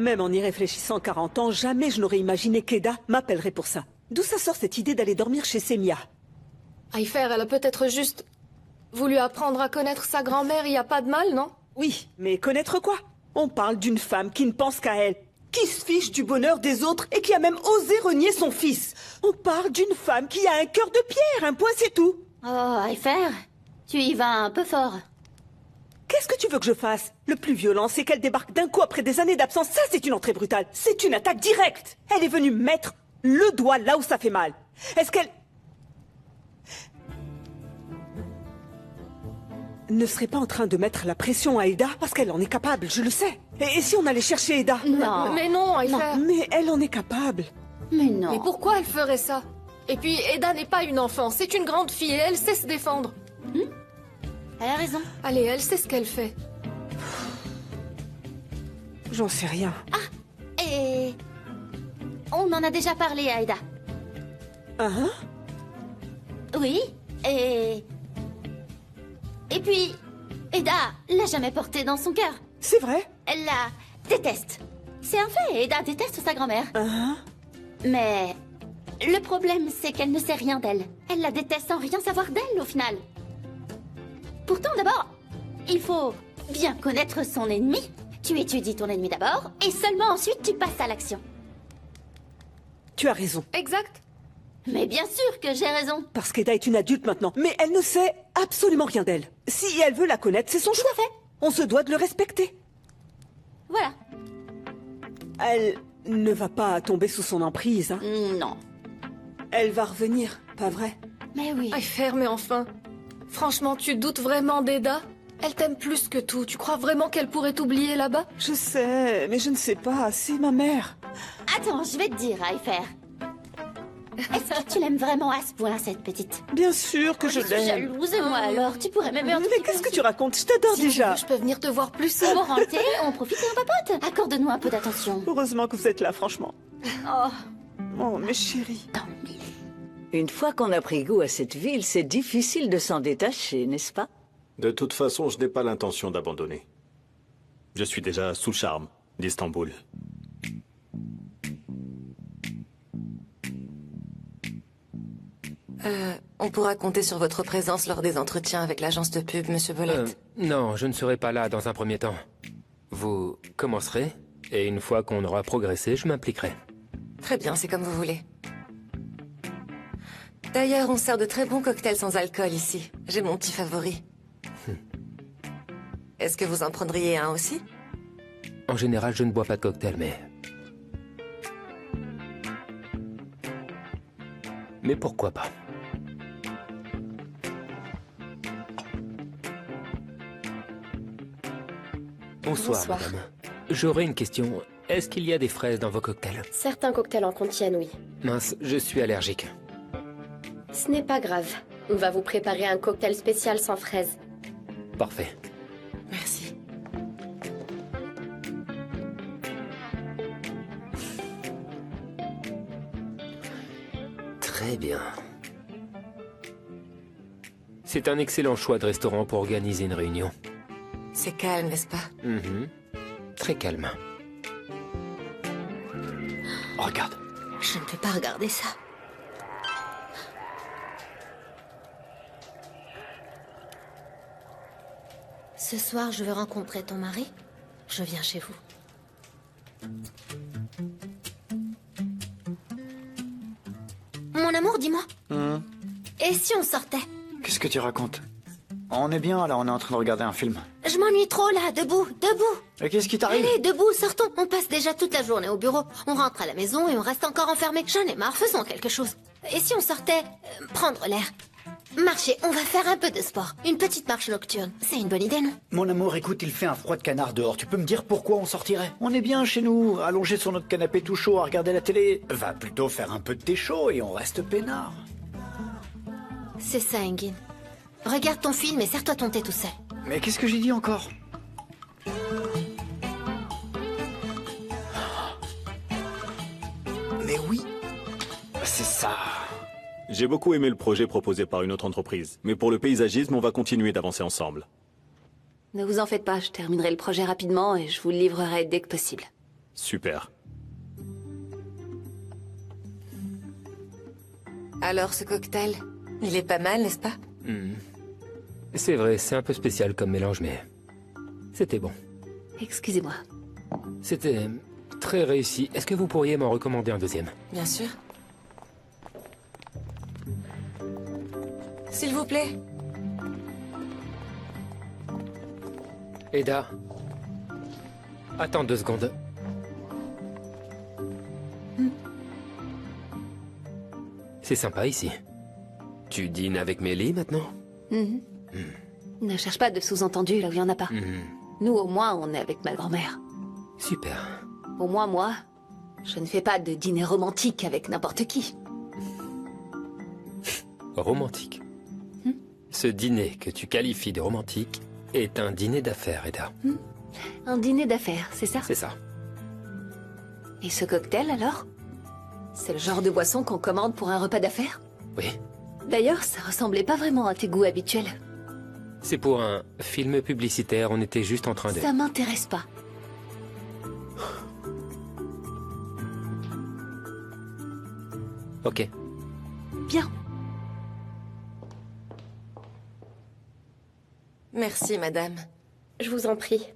Même en y réfléchissant 40 ans, jamais je n'aurais imaginé qu'Eda m'appellerait pour ça. D'où ça sort cette idée d'aller dormir chez Semia? Aifer, elle a peut-être juste voulu apprendre à connaître sa grand-mère, y a pas de mal, non? Oui, mais connaître quoi? On parle d'une femme qui ne pense qu'à elle, qui se fiche du bonheur des autres et qui a même osé renier son fils. On parle d'une femme qui a un cœur de pierre, un point c'est tout. Oh, Aifer, tu y vas un peu fort. Qu'est-ce que tu veux que je fasse? Le plus violent, c'est qu'elle débarque d'un coup après des années d'absence. Ça, c'est une entrée brutale. C'est une attaque directe. Elle est venue mettre le doigt là où ça fait mal. Est-ce qu'elle ne serait pas en train de mettre la pression à Eda? Parce qu'elle en est capable, je le sais. Et si on allait chercher Eda? Non. Mais non, Aifer. Mais elle en est capable. Mais non. Mais pourquoi elle ferait ça? Et puis, Eda n'est pas une enfant, c'est une grande fille et elle sait se défendre. Elle a raison. Allez, elle sait ce qu'elle fait. J'en sais rien. Et... on en a déjà parlé à Eda. Hein? Oui, et... et puis, Eda l'a jamais porté dans son cœur. C'est vrai? Elle la déteste. C'est un fait, Eda déteste sa grand-mère. Hein? Mais le problème, c'est qu'elle ne sait rien d'elle. Elle la déteste sans rien savoir d'elle, au final. Pourtant, d'abord, il faut bien connaître son ennemi. Tu étudies ton ennemi d'abord, et seulement ensuite tu passes à l'action. Tu as raison. Exact. Mais bien sûr que j'ai raison. Parce qu'Eda est une adulte maintenant. Mais elle ne sait absolument rien d'elle. Si elle veut la connaître, c'est son choix. Tout à fait. On se doit de le respecter. Voilà. Elle ne va pas tomber sous son emprise, hein. Non. Elle va revenir, pas vrai? Mais oui. Aifer, mais enfin. Franchement, tu doutes vraiment d'Eda? Elle t'aime plus que tout. Tu crois vraiment qu'elle pourrait t'oublier là-bas? Je sais, mais je ne sais pas. C'est ma mère. Attends, je vais te dire, Aifer. Est-ce que tu l'aimes vraiment à ce point, cette petite? Bien sûr que je Je suis l'aime. jalouse, et moi alors. Tu pourrais m'aimer un tout Mais petit peu qu'est-ce que aussi. tu racontes? Je t'adore Si tu déjà. veux, je peux venir te voir plus On souvent. rentre, on profite et on papote. Accorde-nous un peu d'attention. Heureusement que vous êtes là, franchement. Oh, Oh, mes chéris. tant mieux. Une fois qu'on a pris goût à cette ville, c'est difficile de s'en détacher, n'est-ce pas? De toute façon, je n'ai pas l'intention d'abandonner. Je suis déjà sous le charme d'Istanbul. On pourra compter sur votre présence lors des entretiens avec l'agence de pub, Monsieur Bolette. Non, je ne serai pas là dans un premier temps. Vous commencerez, et une fois qu'on aura progressé, je m'impliquerai. Très bien, c'est comme vous voulez. D'ailleurs, on sert de très bons cocktails sans alcool ici. J'ai mon petit favori. Est-ce que vous en prendriez un aussi? En général, je ne bois pas de cocktail, mais pourquoi pas? Bonsoir, Bonsoir. madame. J'aurais une question. Est-ce qu'il y a des fraises dans vos cocktails? Certains cocktails en contiennent, oui. Mince, je suis allergique. Ce n'est pas grave. On va vous préparer un cocktail spécial sans fraises. Parfait. Merci. Très bien. C'est un excellent choix de restaurant pour organiser une réunion. C'est calme, n'est-ce pas? Mhm. Très calme. Regarde. Je ne peux pas regarder ça. Ce soir, je veux rencontrer ton mari. Je viens chez vous. Mon amour, dis-moi. Et si on sortait? Qu'est-ce que tu racontes? On est bien, là, on est en train de regarder un film. Je m'ennuie trop là, debout, debout. Et qu'est-ce qui t'arrive? Allez, debout, sortons. On passe déjà toute la journée au bureau. On rentre à la maison et on reste encore enfermé. J'en ai marre, faisons quelque chose. Et si on sortait prendre l'air? Marcher, on va faire un peu de sport. Une petite marche nocturne. C'est une bonne idée, non? Mon amour, écoute, il fait un froid de canard dehors. Tu peux me dire pourquoi on sortirait? On est bien chez nous, allongé sur notre canapé tout chaud à regarder la télé. Va plutôt faire un peu de thé chaud et on reste peinard. C'est ça, Engin. Regarde ton film et serre-toi ton thé tout seul. Mais qu'est-ce que j'ai dit encore? Mais oui, c'est ça. J'ai beaucoup aimé le projet proposé par une autre entreprise. Mais pour le paysagisme, on va continuer d'avancer ensemble. Ne vous en faites pas, je terminerai le projet rapidement et je vous le livrerai dès que possible. Super. Alors, ce cocktail, il est pas mal, n'est-ce pas? C'est vrai, c'est un peu spécial comme mélange, mais c'était bon. Excusez-moi. C'était très réussi. Est-ce que vous pourriez m'en recommander un deuxième? Bien sûr. S'il vous plaît. Eda. Attends 2 secondes. C'est sympa ici. Tu dînes avec Mélie maintenant? Ne cherche pas de sous-entendu là où il n'y en a pas. Nous, au moins, on est avec ma grand-mère. Super. Au moins, moi, je ne fais pas de dîner romantique avec n'importe qui. Romantique. Ce dîner que tu qualifies de romantique est un dîner d'affaires, Eda. Un dîner d'affaires, c'est ça? C'est ça. Et ce cocktail, alors? C'est le genre de boisson qu'on commande pour un repas d'affaires? Oui. D'ailleurs, ça ressemblait pas vraiment à tes goûts habituels. C'est pour un film publicitaire, on était juste en train de... Ça m'intéresse pas. Ok. Bien. Merci, madame. Je vous en prie.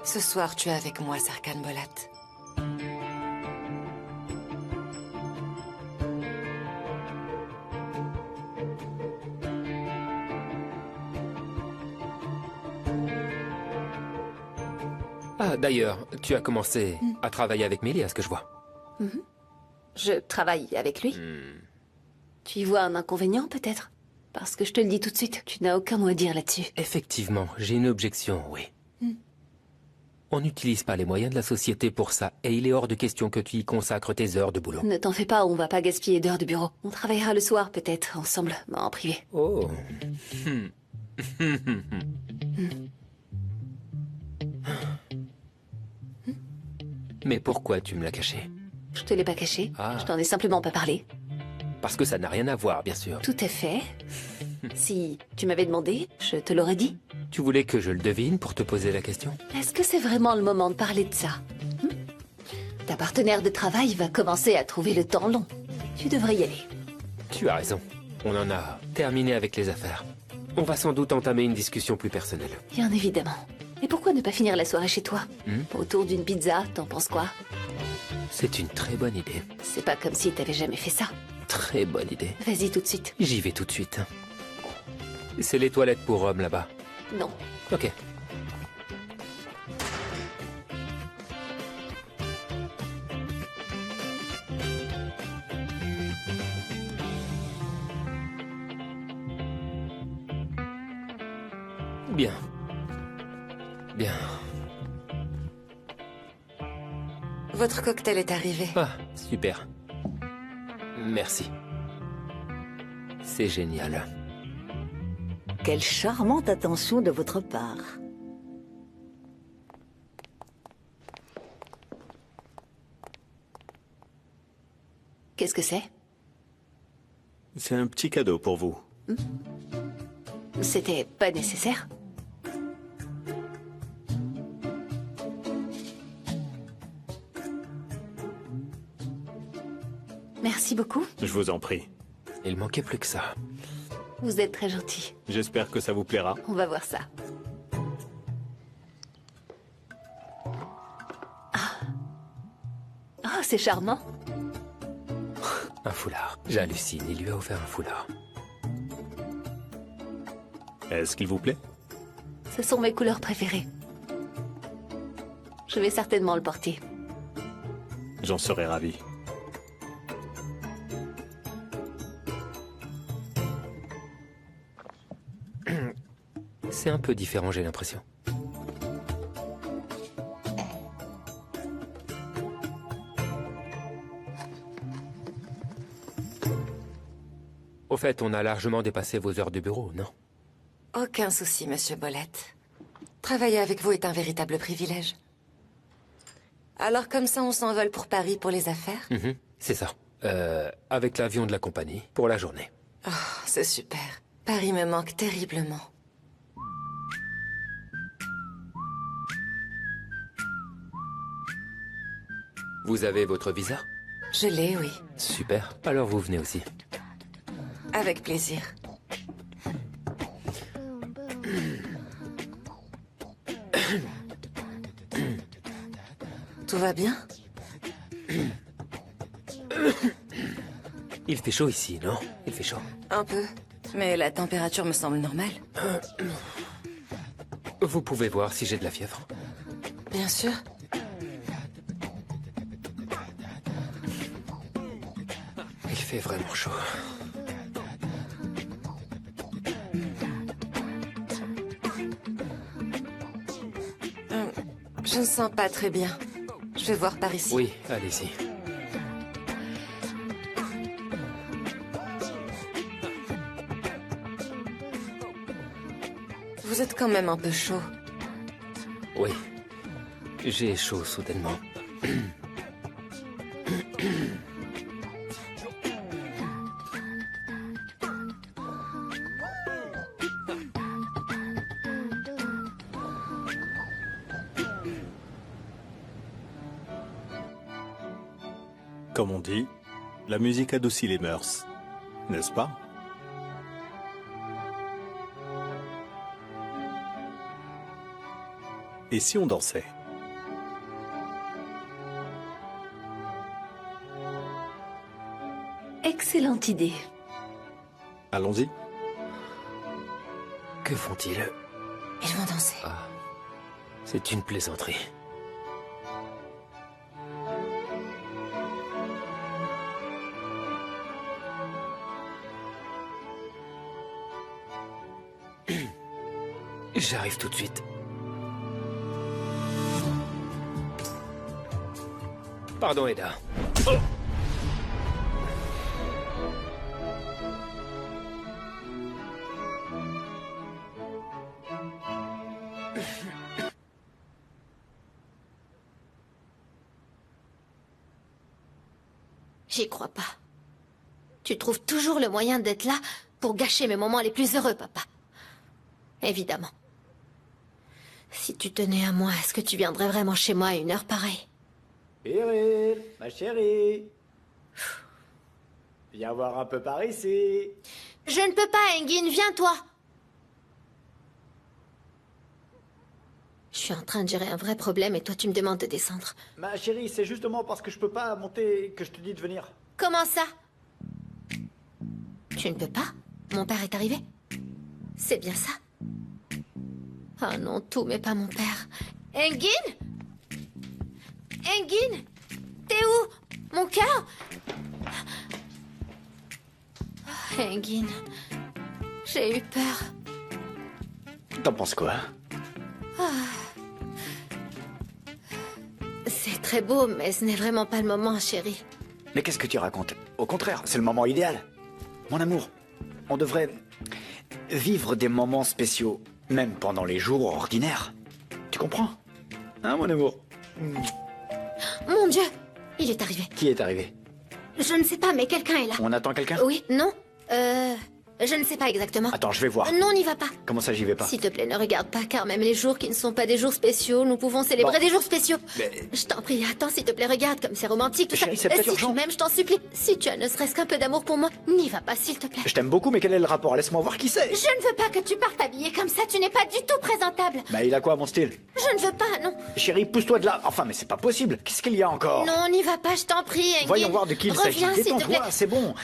Ce soir, tu es avec moi, Serkan Bolat. Ah, d'ailleurs, tu as commencé à travailler avec Mélie, à ce que je vois. Je travaille avec lui. Tu y vois un inconvénient, peut-être? Parce que je te le dis tout de suite, tu n'as aucun mot à dire là-dessus. Effectivement, j'ai une objection, oui. On n'utilise pas les moyens de la société pour ça, et il est hors de question que tu y consacres tes heures de boulot. Ne t'en fais pas, on va pas gaspiller d'heures de bureau. On travaillera le soir, peut-être, ensemble, en privé. Oh. Mais pourquoi tu me l'as caché? Je te l'ai pas caché, Ah. je t'en ai simplement pas parlé. Parce que ça n'a rien à voir, bien sûr. Tout à fait. Si tu m'avais demandé, je te l'aurais dit. Tu voulais que je le devine pour te poser la question? Est-ce que c'est vraiment le moment de parler de ça? Ta partenaire de travail va commencer à trouver le temps long. Tu devrais y aller. Tu as raison. On en a terminé avec les affaires. On va sans doute entamer une discussion plus personnelle. Bien évidemment. Et pourquoi ne pas finir la soirée chez toi? Autour d'une pizza, t'en penses quoi? C'est une très bonne idée. C'est pas comme si t'avais jamais fait ça. Très bonne idée. Vas-y tout de suite. J'y vais tout de suite. C'est les toilettes pour hommes là-bas. Non. Ok. Bien. Bien. Votre cocktail est arrivé. Ah, super. Merci. C'est génial. Quelle charmante attention de votre part. Qu'est-ce que c'est? C'est un petit cadeau pour vous. C'était pas nécessaire. Merci beaucoup. Je vous en prie. Il manquait plus que ça. Vous êtes très gentil. J'espère que ça vous plaira. On va voir ça. Ah, c'est charmant. Un foulard. J'hallucine, il lui a offert un foulard. Est-ce qu'il vous plaît? Ce sont mes couleurs préférées. Je vais certainement le porter. J'en serais ravi. C'est un peu différent, j'ai l'impression. Au fait, on a largement dépassé vos heures de bureau, non? Aucun souci, monsieur Bolat. Travailler avec vous est un véritable privilège. Alors comme ça, on s'envole pour Paris pour les affaires? C'est ça. Avec l'avion de la compagnie, pour la journée. Oh, c'est super. Paris me manque terriblement. Vous avez votre visa? Je l'ai, oui. Super. Alors vous venez aussi. Avec plaisir. Tout va bien? Il fait chaud ici, non? Il fait chaud. Un peu. Mais la température me semble normale. Vous pouvez voir si j'ai de la fièvre. Bien sûr. Il fait vraiment chaud. Je ne sens pas très bien. Je vais voir par ici. Oui, allez-y. Vous êtes quand même un peu chaud. Oui. J'ai chaud soudainement. Comme on dit, la musique adoucit les mœurs, n'est-ce pas? Et si on dansait? Excellente idée. Allons-y. Que font-ils? Ils vont danser. Ah, c'est une plaisanterie. J'arrive tout de suite. Pardon, Eda. Oh! J'y crois pas. Tu trouves toujours le moyen d'être là pour gâcher mes moments les plus heureux, papa. Évidemment. Si tu tenais à moi, est-ce que tu viendrais vraiment chez moi à une heure pareille? Cyril, ma chérie. Viens voir un peu par ici. Je ne peux pas, Engin, viens toi. Je suis en train de gérer un vrai problème et toi tu me demandes de descendre. Ma chérie, c'est justement parce que je peux pas monter que je te dis de venir. Comment ça? Tu ne peux pas? Mon père est arrivé? C'est bien ça? Ah non, tout mais pas mon père. Engin? Engin? T'es où? Mon cœur? Oh, Engin, j'ai eu peur. T'en penses quoi? C'est très beau, mais ce n'est vraiment pas le moment, chérie. Mais qu'est-ce que tu racontes? Au contraire, c'est le moment idéal. Mon amour, on devrait vivre des moments spéciaux, même pendant les jours ordinaires. Tu comprends? Hein, mon amour? Mon Dieu, il est arrivé. Qui est arrivé? Je ne sais pas, mais quelqu'un est là. On attend quelqu'un? Oui, non. Je ne sais pas exactement. Attends, je vais voir. Non, n'y va pas. Comment ça, j'y vais pas? S'il te plaît, ne regarde pas, car même les jours qui ne sont pas des jours spéciaux, nous pouvons célébrer Bon. des jours spéciaux. Mais- Je t'en prie, attends, s'il te plaît, regarde, comme c'est romantique, tout Chérie, ça. c'est peut-être Si urgent. tu m'aimes, je t'en supplie. Si tu as ne serait-ce qu'un peu d'amour pour moi, n'y va pas, s'il te plaît. Je t'aime beaucoup, mais quel est le rapport? Laisse-moi voir qui c'est. Je ne veux pas que tu partes habillée comme ça, tu n'es pas du tout présentable. Bah, il a quoi, mon style? Je ne veux pas, non. Chérie, pousse-toi de là. Enfin, mais c'est pas possible. Qu'est-ce qu'il y a encore? Non, n'y va pas, je t'en prie, Engin. Voyons voir de qui il s'agit. Reviens, s'il te plaît. Détends-toi, c'est bon.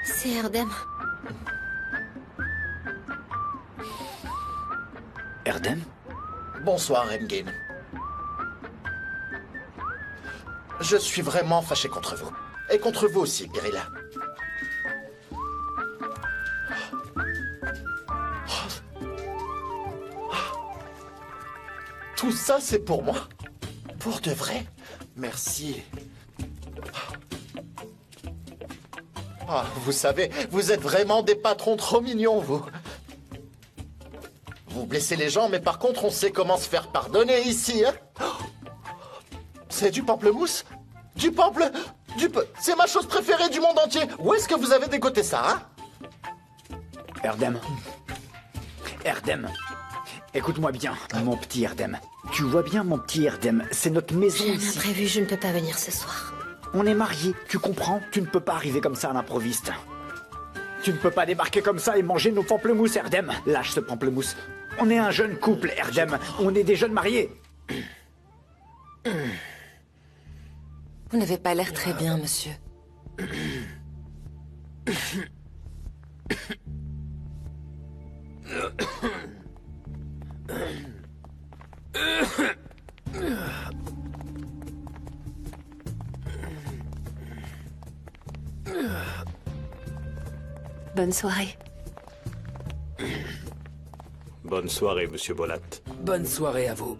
C'est Erdem. Erdem? Bonsoir, Engin. Je suis vraiment fâché contre vous. Et contre vous aussi, Pirilla. Tout ça, c'est pour moi? Pour de vrai? Merci. Ah, vous savez, vous êtes vraiment des patrons trop mignons, vous. Vous blessez les gens, mais par contre, on sait comment se faire pardonner ici, hein? C'est du pamplemousse? Du C'est ma chose préférée du monde entier. Où est-ce que vous avez dégoté ça, hein? Erdem. Erdem. Écoute-moi bien, mon petit Erdem. Tu vois bien, mon petit Erdem, c'est notre maison J'ai un ici. imprévu, je ne peux pas venir ce soir. On est mariés, tu comprends? Tu ne peux pas arriver comme ça à l'improviste. Tu ne peux pas débarquer comme ça et manger nos pamplemousses, Erdem. Lâche ce pamplemousse. On est un jeune couple, Erdem. On est des jeunes mariés. Vous n'avez pas l'air très bien, monsieur. Bonne soirée. Bonne soirée, monsieur Bolat. Bonne soirée à vous.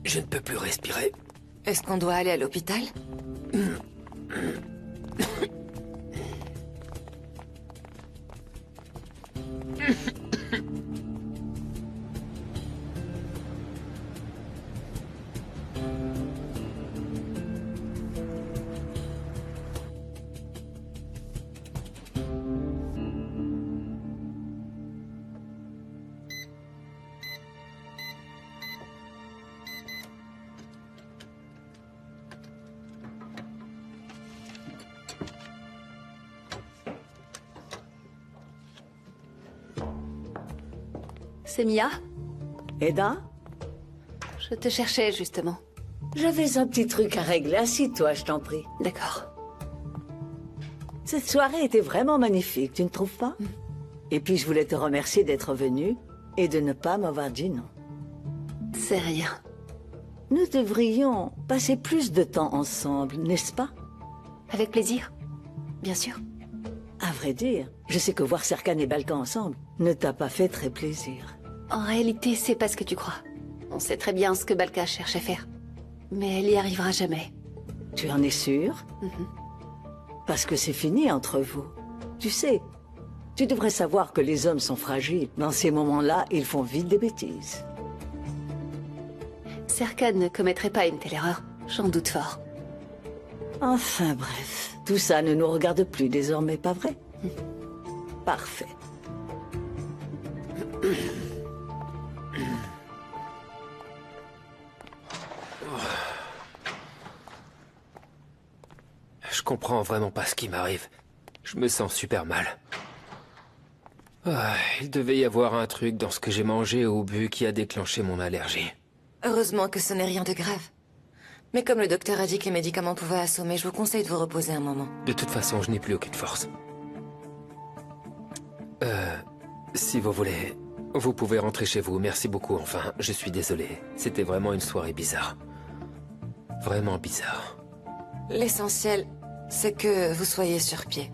Je ne peux plus respirer. Est-ce qu'on doit aller à l'hôpital? C'est Mia? Eda? Je te cherchais, justement. J'avais un petit truc à régler. Assis-toi, je t'en prie. D'accord. Cette soirée était vraiment magnifique, tu ne trouves pas? Et puis je voulais te remercier d'être venu et de ne pas m'avoir dit non. C'est rien. Nous devrions passer plus de temps ensemble, n'est-ce pas? Avec plaisir. Bien sûr. À vrai dire, je sais que voir Serkan et Balkan ensemble ne t'a pas fait très plaisir. En réalité, c'est pas ce que tu crois. On sait très bien ce que Balka cherche à faire. Mais elle y arrivera jamais. Tu en es sûr? Parce que c'est fini entre vous. Tu sais, tu devrais savoir que les hommes sont fragiles. Dans ces moments-là, ils font vite des bêtises. Serkan ne commettrait pas une telle erreur. J'en doute fort. Enfin bref, tout ça ne nous regarde plus désormais, pas vrai? Parfait. Je comprends vraiment pas ce qui m'arrive. Je me sens super mal. Ah, il devait y avoir un truc dans ce que j'ai mangé ou bu qui a déclenché mon allergie. Heureusement que ce n'est rien de grave. Mais comme le docteur a dit que les médicaments pouvaient assommer, je vous conseille de vous reposer un moment. De toute façon, je n'ai plus aucune force. Si vous voulez, vous pouvez rentrer chez vous. Merci beaucoup, enfin, je suis désolé. C'était vraiment une soirée bizarre. Vraiment bizarre. L'essentiel, c'est que vous soyez sur pied.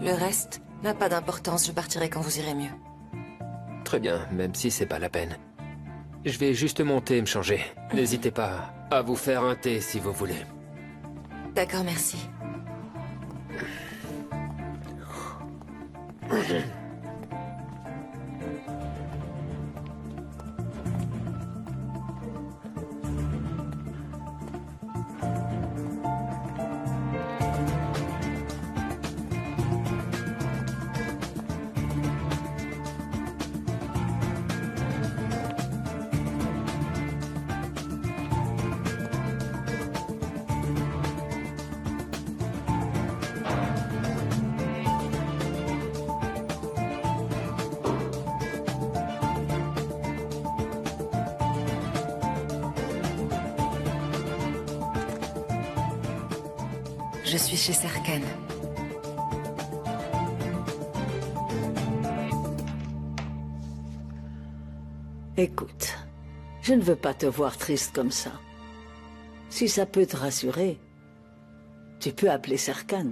Le reste n'a pas d'importance, je partirai quand vous irez mieux. Très bien, même si c'est pas la peine. Je vais juste monter et me changer. N'hésitez pas à vous faire un thé si vous voulez. D'accord, merci. Je suis chez Serkan. Écoute, je ne veux pas te voir triste comme ça. Si ça peut te rassurer, tu peux appeler Serkan.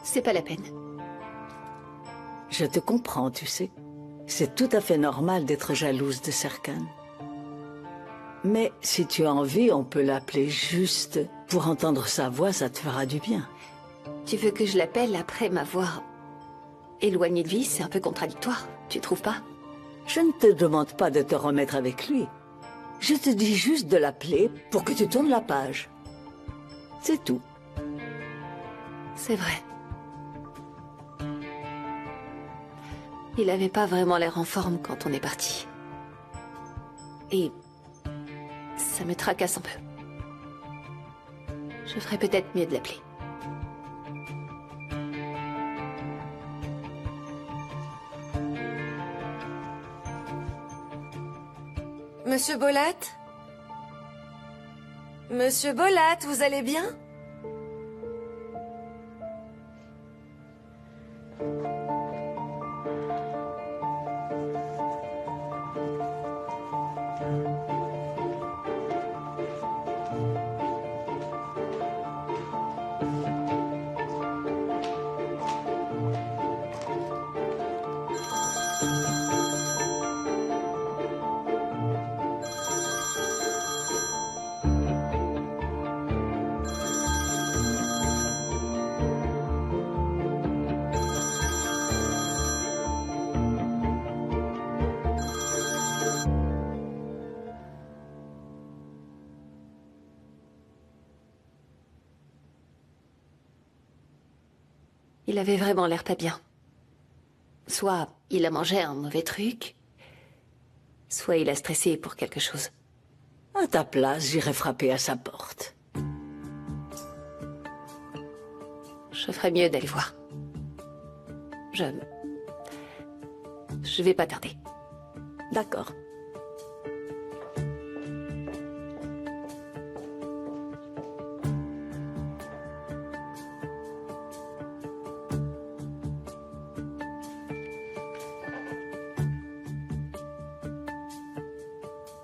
C'est pas la peine. Je te comprends, tu sais. C'est tout à fait normal d'être jalouse de Serkan. Mais si tu as envie, on peut l'appeler juste pour entendre sa voix, ça te fera du bien. Tu veux que je l'appelle après m'avoir éloignée de vie? C'est un peu contradictoire, tu trouves pas? Je ne te demande pas de te remettre avec lui. Je te dis juste de l'appeler pour que tu tournes la page. C'est tout. C'est vrai. Il avait pas vraiment l'air en forme quand on est parti. Et ça me tracasse un peu. Je ferais peut-être mieux de l'appeler. Monsieur Bolat? Monsieur Bolat, vous allez bien? Il avait vraiment l'air pas bien. Soit il a mangé un mauvais truc, soit il a stressé pour quelque chose. À ta place, j'irai frapper à sa porte. Je ferais mieux d'aller voir. Je vais pas tarder. D'accord.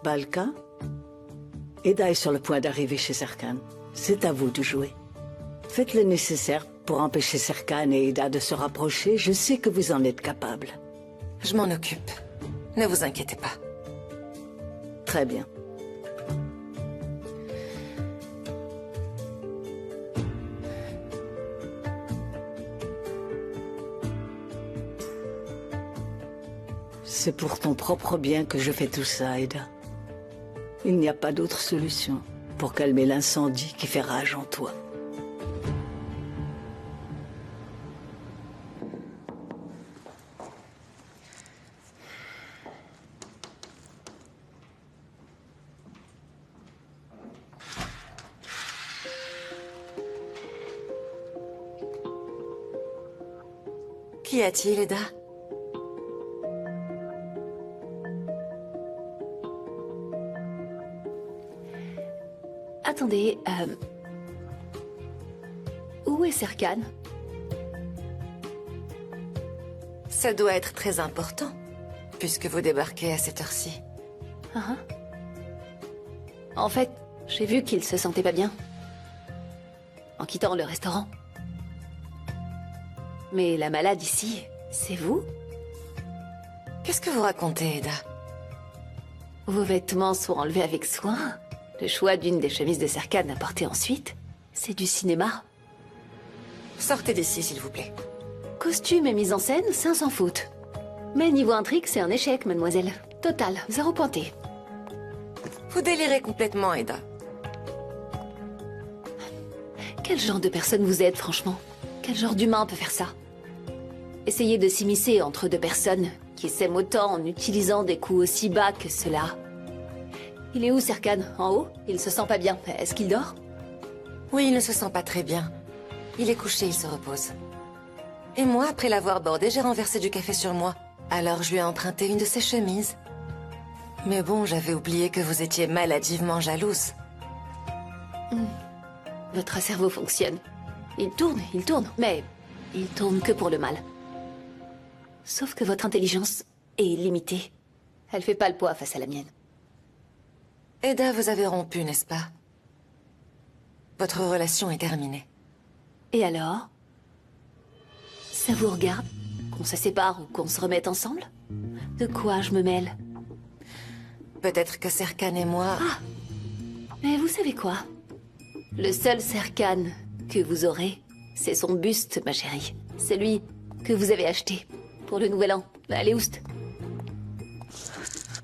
Balka, Eda est sur le point d'arriver chez Serkan. C'est à vous de jouer. Faites le nécessaire pour empêcher Serkan et Eda de se rapprocher. Je sais que vous en êtes capable. Je m'en occupe. Ne vous inquiétez pas. Très bien. C'est pour ton propre bien que je fais tout ça, Eda. Il n'y a pas d'autre solution pour calmer l'incendie qui fait rage en toi. Qu'y a-t-il, Eda? Attendez, où est Serkan? Ça doit être très important, puisque vous débarquez à cette heure-ci. Ah. En fait, j'ai vu qu'il se sentait pas bien. En quittant le restaurant. Mais la malade ici, c'est vous? Qu'est-ce que vous racontez, Eda? Vos vêtements sont enlevés avec soin. Le choix d'une des chemises de Serkan à porter ensuite, c'est du cinéma. Sortez d'ici, s'il vous plaît. Costume et mise en scène, c'est sans faute. Mais niveau intrigue, c'est un échec, mademoiselle. Total, 0 pointé. Vous délirez complètement, Eda. Quel genre de personne vous êtes, franchement? Quel genre d'humain peut faire ça? Essayez de s'immiscer entre deux personnes qui s'aiment autant en utilisant des coups aussi bas que cela. Il est où, Serkan? En haut? Il se sent pas bien. Est-ce qu'il dort? Oui, il ne se sent pas très bien. Il est couché, il se repose. Et moi, après l'avoir bordé, j'ai renversé du café sur moi. Alors je lui ai emprunté une de ses chemises. Mais bon, j'avais oublié que vous étiez maladivement jalouse. Votre cerveau fonctionne. Il tourne, mais il tourne que pour le mal. Sauf que votre intelligence est limitée. Elle fait pas le poids face à la mienne. Eda, vous avez rompu, n'est-ce pas? Votre relation est terminée. Et alors? Ça vous regarde? Qu'on se sépare ou qu'on se remette ensemble? De quoi je me mêle? Peut-être que Serkan et moi... Ah! Mais vous savez quoi? Le seul Serkan que vous aurez, c'est son buste, ma chérie. Celui que vous avez acheté pour le Nouvel An, à Léoust.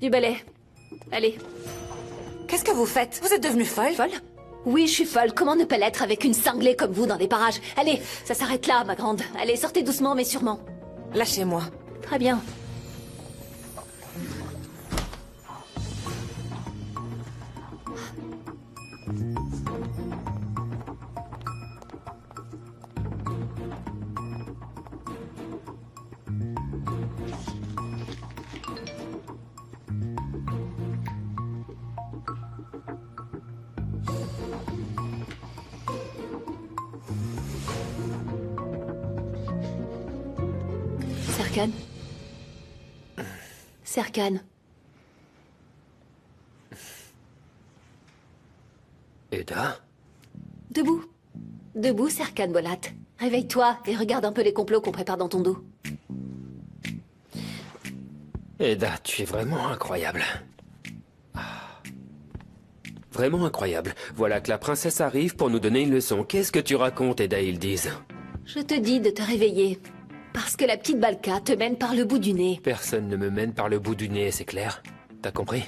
Du balai. Allez. Qu'est-ce que vous faites? Vous êtes devenue folle? Folle? Oui, je suis folle. Comment ne pas l'être avec une cinglée comme vous dans des parages? Allez, ça s'arrête là, ma grande. Allez, sortez doucement, mais sûrement. Lâchez-moi. Très bien. Serkan? Serkan? Eda? Debout. Debout, Serkan Bolat. Réveille-toi et regarde un peu les complots qu'on prépare dans ton dos. Eda, tu es vraiment incroyable. Ah. Vraiment incroyable. Voilà que la princesse arrive pour nous donner une leçon. Qu'est-ce que tu racontes, Eda, ils disent? Je te dis de te réveiller. Parce que la petite Balka te mène par le bout du nez. Personne ne me mène par le bout du nez, c'est clair? T'as compris?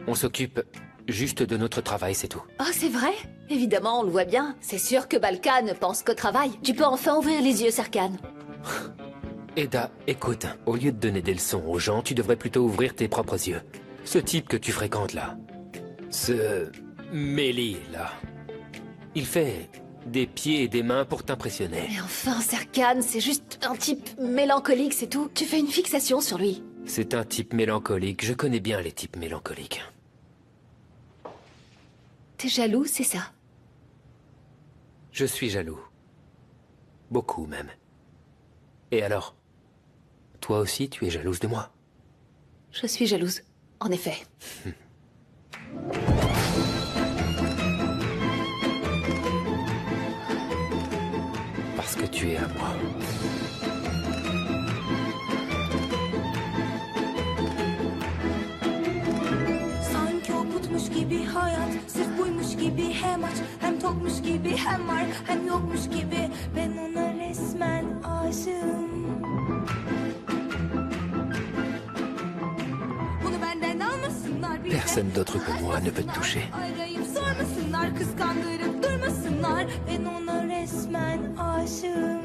On s'occupe juste de notre travail, c'est tout. Oh, c'est vrai? Évidemment, on le voit bien. C'est sûr que Balka ne pense qu'au travail. Tu peux enfin ouvrir les yeux, Serkan. Eda, écoute, au lieu de donner des leçons aux gens, tu devrais plutôt ouvrir tes propres yeux. Ce type que tu fréquentes là, ce Mélie là, il fait des pieds et des mains pour t'impressionner. Mais enfin, Serkan, c'est juste un type mélancolique, c'est tout. Tu fais une fixation sur lui. C'est un type mélancolique, je connais bien les types mélancoliques. T'es jaloux, c'est ça? Je suis jaloux. Beaucoup même. Et alors? Toi aussi, tu es jalouse de moi? Je suis jalouse, en effet. Parce que tu es à moi. Sanki o putmuş gibi hayat, sırf buymuş gibi hem aç hem tokmuş gibi hem var hem yokmuş gibi ben ona resmen aşığım. Bunu benden almasınlar. Personne d'autre que moi ne peut te toucher. Arayıp sormasınlar, kıskandırıp durmasınlar ben ona resmen aşığım.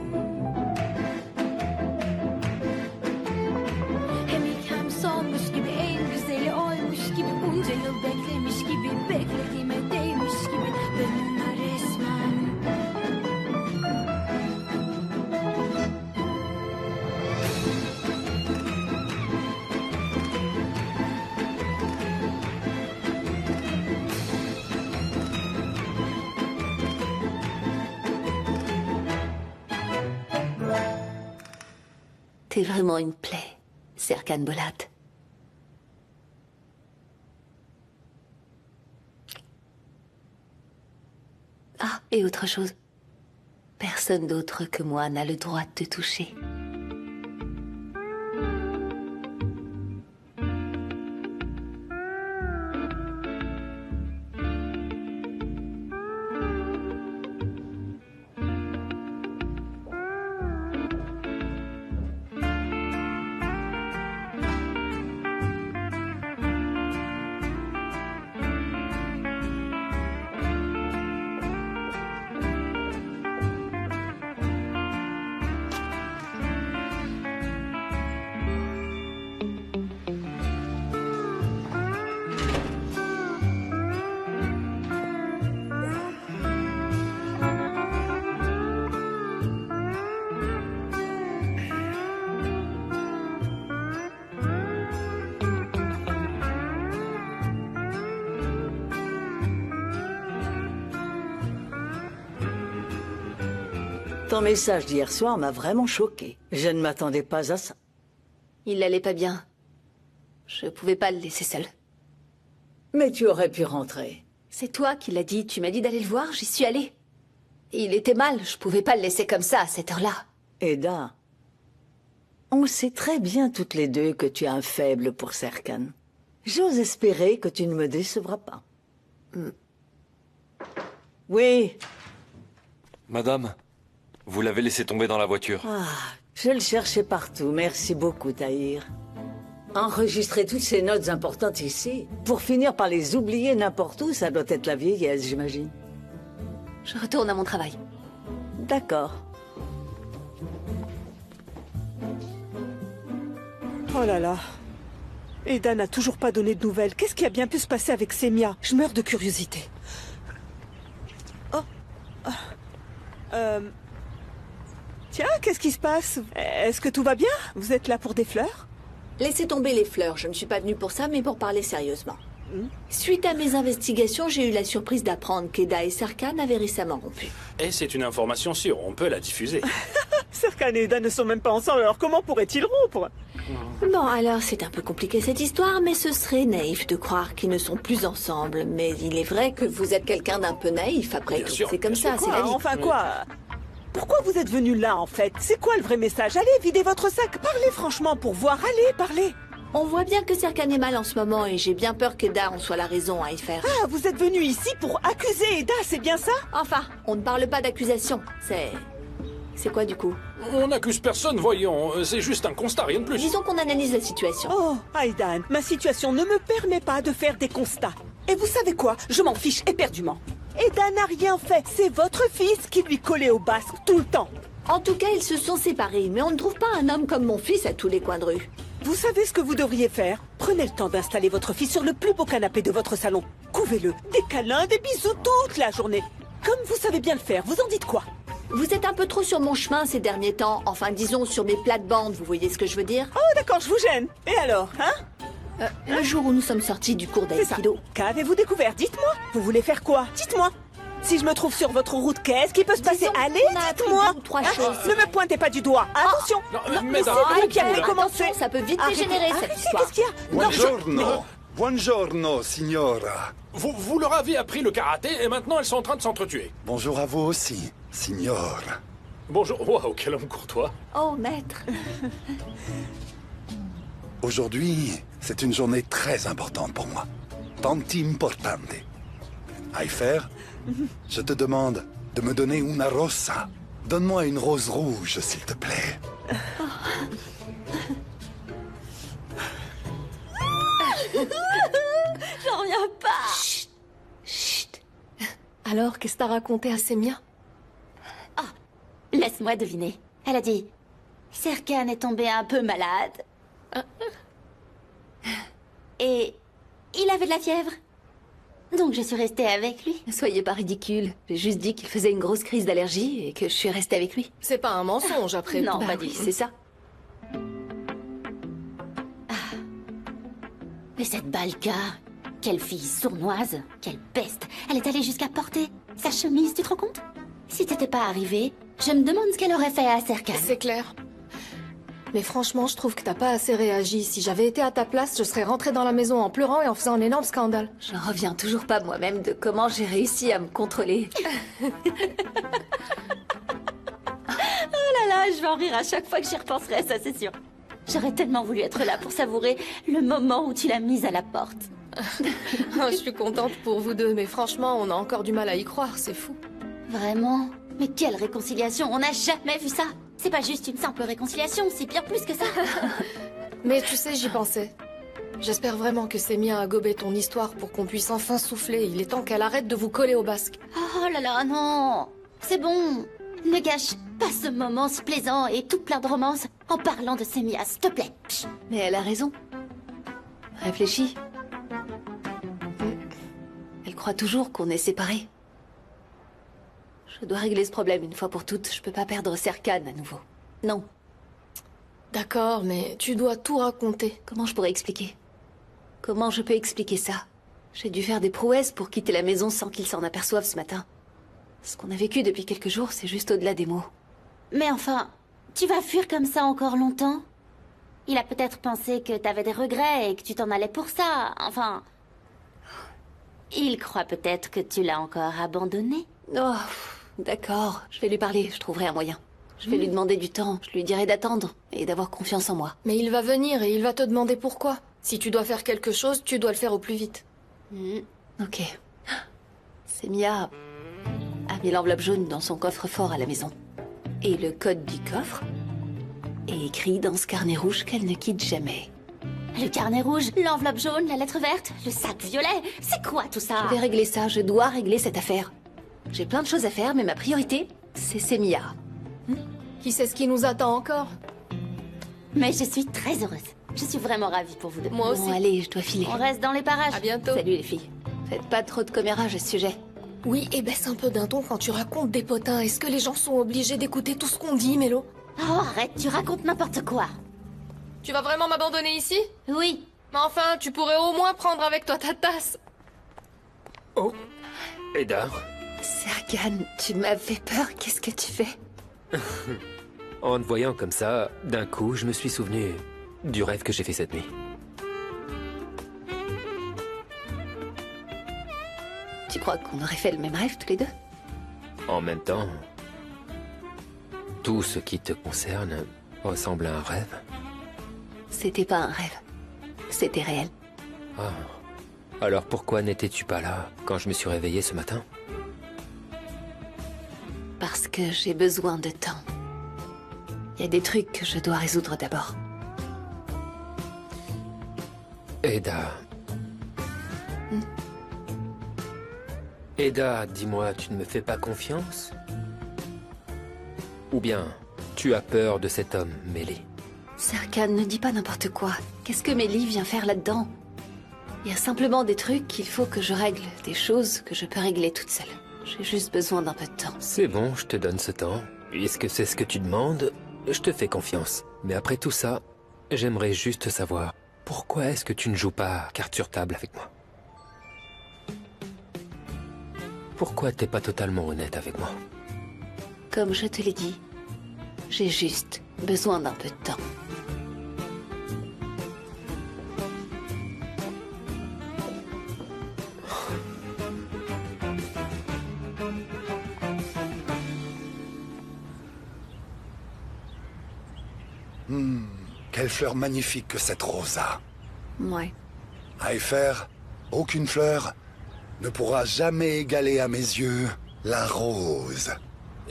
Hem ilk hem sonmuş gibi en güzeli oymuş gibi bunca yıl beklemiş gibi beklediğime değmiş gibi ben ona resmen. T'es vraiment une plaie, Serkan Bolat. Ah, et autre chose. Personne d'autre que moi n'a le droit de te toucher. Ton message d'hier soir m'a vraiment choqué. Je ne m'attendais pas à ça. Il allait pas bien. Je pouvais pas le laisser seul. Mais tu aurais pu rentrer. C'est toi qui l'as dit. Tu m'as dit d'aller le voir, j'y suis allée. Il était mal, je pouvais pas le laisser comme ça à cette heure-là. Eda, on sait très bien toutes les deux que tu as un faible pour Serkan. J'ose espérer que tu ne me décevras pas. Oui. Madame, vous l'avez laissé tomber dans la voiture. Ah, je le cherchais partout. Merci beaucoup, Tahir. Enregistrer toutes ces notes importantes ici, pour finir par les oublier n'importe où, ça doit être la vieillesse, j'imagine. Je retourne à mon travail. D'accord. Oh là là. Eda n'a toujours pas donné de nouvelles. Qu'est-ce qui a bien pu se passer avec Semia? Je meurs de curiosité. Oh. Tiens, qu'est-ce qui se passe? Est-ce que tout va bien? Vous êtes là pour des fleurs? Laissez tomber les fleurs, je ne suis pas venue pour ça, mais pour parler sérieusement. Suite à mes investigations, j'ai eu la surprise d'apprendre qu'Eda et Serkan avaient récemment rompu. Et c'est une information sûre, on peut la diffuser. Serkan et Eda ne sont même pas ensemble, alors comment pourraient-ils rompre? Bon, alors c'est un peu compliqué cette histoire, mais ce serait naïf de croire qu'ils ne sont plus ensemble. Mais il est vrai que vous êtes quelqu'un d'un peu naïf, après Bien tout. sûr, C'est comme ça, c'est la vie. Enfin quoi? Pourquoi vous êtes venu là, en fait? C'est quoi le vrai message? Allez, videz votre sac, parlez franchement pour voir, allez, parlez. On voit bien que Serkan est mal en ce moment et j'ai bien peur qu'Eda en soit la raison à y faire. Ah, vous êtes venu ici pour accuser Eda, c'est bien ça? Enfin, on ne parle pas d'accusation, C'est quoi du coup? On n'accuse personne, voyons, c'est juste un constat, rien de plus. Disons qu'on analyse la situation. Oh, Aidan, ma situation ne me permet pas de faire des constats. Et vous savez quoi? Je m'en fiche éperdument. Eda n'a rien fait, c'est votre fils qui lui collait au basque tout le temps. En tout cas, ils se sont séparés, mais on ne trouve pas un homme comme mon fils à tous les coins de rue. Vous savez ce que vous devriez faire? Prenez le temps d'installer votre fils sur le plus beau canapé de votre salon. Couvez-le, des câlins, des bisous toute la journée. Comme vous savez bien le faire, vous en dites quoi? Vous êtes un peu trop sur mon chemin ces derniers temps. Enfin, disons sur mes plates-bandes, vous voyez ce que je veux dire? Oh, d'accord, je vous gêne. Et alors, hein? Le jour où nous sommes sortis du cours d'aïkido. Qu'avez-vous découvert? Dites-moi. Vous voulez faire quoi? Dites-moi. Si je me trouve sur votre route, qu'est-ce qui peut se passer? Allez, dites-moi. Ne me pointez pas du doigt. Attention. Mais c'est vous qui avez commencé. Ça peut vite dégénérer, cette histoire. Qu'est-ce qu'il y a? Buongiorno. Buongiorno, signora. Vous leur avez appris le karaté et maintenant elles sont en train de s'entretuer. Bonjour à vous aussi, signor. Bonjour. Wow, quel homme courtois. Oh, maître. Aujourd'hui, c'est une journée très importante pour moi. Tant importante. Aifer, je te demande de me donner una rosa. Donne-moi une rose rouge, s'il te plaît. J'en reviens pas. Chut. Chut. Alors, qu'est-ce que t'as raconté à Semia? Ah, laisse-moi deviner. Elle a dit, Serkan est tombé un peu malade. Et il avait de la fièvre. Donc je suis restée avec lui. Ne soyez pas ridicule. J'ai juste dit qu'il faisait une grosse crise d'allergie et que je suis restée avec lui. C'est pas un mensonge après. Non, Bah pas oui, du tout. c'est ça. Mais cette Balka, quelle fille sournoise, quelle peste. Elle est allée jusqu'à porter sa chemise, tu te rends compte? Si t'étais pas arrivée, je me demande ce qu'elle aurait fait à Serkan. C'est clair. Mais franchement, je trouve que t'as pas assez réagi. Si j'avais été à ta place, je serais rentrée dans la maison en pleurant et en faisant un énorme scandale. Je reviens toujours pas moi-même de comment j'ai réussi à me contrôler. Oh là là, je vais en rire à chaque fois que j'y repenserai, ça c'est sûr. J'aurais tellement voulu être là pour savourer le moment où tu l'as mise à la porte. Je suis contente pour vous deux, mais franchement, on a encore du mal à y croire, c'est fou. Vraiment? Mais quelle réconciliation, on n'a jamais vu ça. C'est pas juste une simple réconciliation, c'est bien plus que ça. Mais tu sais, j'y pensais. J'espère vraiment que Semia a gobé ton histoire pour qu'on puisse enfin souffler. Il est temps qu'elle arrête de vous coller au basque. Oh là là, non. C'est bon. Ne gâche pas ce moment si plaisant et tout plein de romance en parlant de Semia, s'il te plaît. Psst. Mais elle a raison. Réfléchis. Elle croit toujours qu'on est séparés. Je dois régler ce problème une fois pour toutes. Je peux pas perdre Serkan à nouveau. Non. D'accord, mais tu dois tout raconter. Comment je pourrais expliquer? Comment je peux expliquer ça? J'ai dû faire des prouesses pour quitter la maison sans qu'il s'en aperçoive ce matin. Ce qu'on a vécu depuis quelques jours, c'est juste au-delà des mots. Mais enfin, tu vas fuir comme ça encore longtemps? Il a peut-être pensé que t'avais des regrets et que tu t'en allais pour ça. Enfin... Il croit peut-être que tu l'as encore abandonné. Oh, d'accord. Je vais lui parler, je trouverai un moyen. Je vais lui demander du temps, je lui dirai d'attendre et d'avoir confiance en moi. Mais il va venir et il va te demander pourquoi. Si tu dois faire quelque chose, tu dois le faire au plus vite. Ok. Semia a mis l'enveloppe jaune dans son coffre-fort à la maison. Et le code du coffre est écrit dans ce carnet rouge qu'elle ne quitte jamais. Le carnet rouge, l'enveloppe jaune, la lettre verte, le sac violet. C'est quoi tout ça? Je vais régler ça, je dois régler cette affaire. J'ai plein de choses à faire, mais ma priorité, c'est Sémia. Qui sait ce qui nous attend encore? Mais je suis très heureuse. Je suis vraiment ravie pour vous deux. Moi aussi. Bon, allez, je dois filer. On reste dans les parages. À bientôt. Salut les filles. Faites pas trop de commérages à ce sujet. Oui, et baisse un peu d'un ton quand tu racontes des potins. Est-ce que les gens sont obligés d'écouter tout ce qu'on dit, Mélo? Oh, arrête, tu racontes n'importe quoi. Tu vas vraiment m'abandonner ici? Oui. Mais enfin, tu pourrais au moins prendre avec toi ta tasse. Oh, Eda. Serkan, tu m'as fait peur, qu'est-ce que tu fais? En te voyant comme ça, d'un coup, je me suis souvenu du rêve que j'ai fait cette nuit. Tu crois qu'on aurait fait le même rêve tous les deux? En même temps, tout ce qui te concerne ressemble à un rêve. C'était pas un rêve. C'était réel. Ah. Alors pourquoi n'étais-tu pas là quand je me suis réveillé ce matin? Parce que j'ai besoin de temps. Il y a des trucs que je dois résoudre d'abord. Eda. Eda, dis-moi, tu ne me fais pas confiance? Ou bien, tu as peur de cet homme, Mélie? Serkan, ne dis pas n'importe quoi. Qu'est-ce que Mélie vient faire là-dedans? Il y a simplement des trucs qu'il faut que je règle, des choses que je peux régler toute seule. J'ai juste besoin d'un peu de temps. C'est bon, je te donne ce temps. Puisque c'est ce que tu demandes, je te fais confiance. Mais après tout ça, j'aimerais juste savoir, pourquoi est-ce que tu ne joues pas carte sur table avec moi? Pourquoi t'es pas totalement honnête avec moi? Comme je te l'ai dit, j'ai juste besoin d'un peu de temps. Quelle fleur magnifique que cette rosa. Ouais. Haïfer, aucune fleur ne pourra jamais égaler à mes yeux la rose.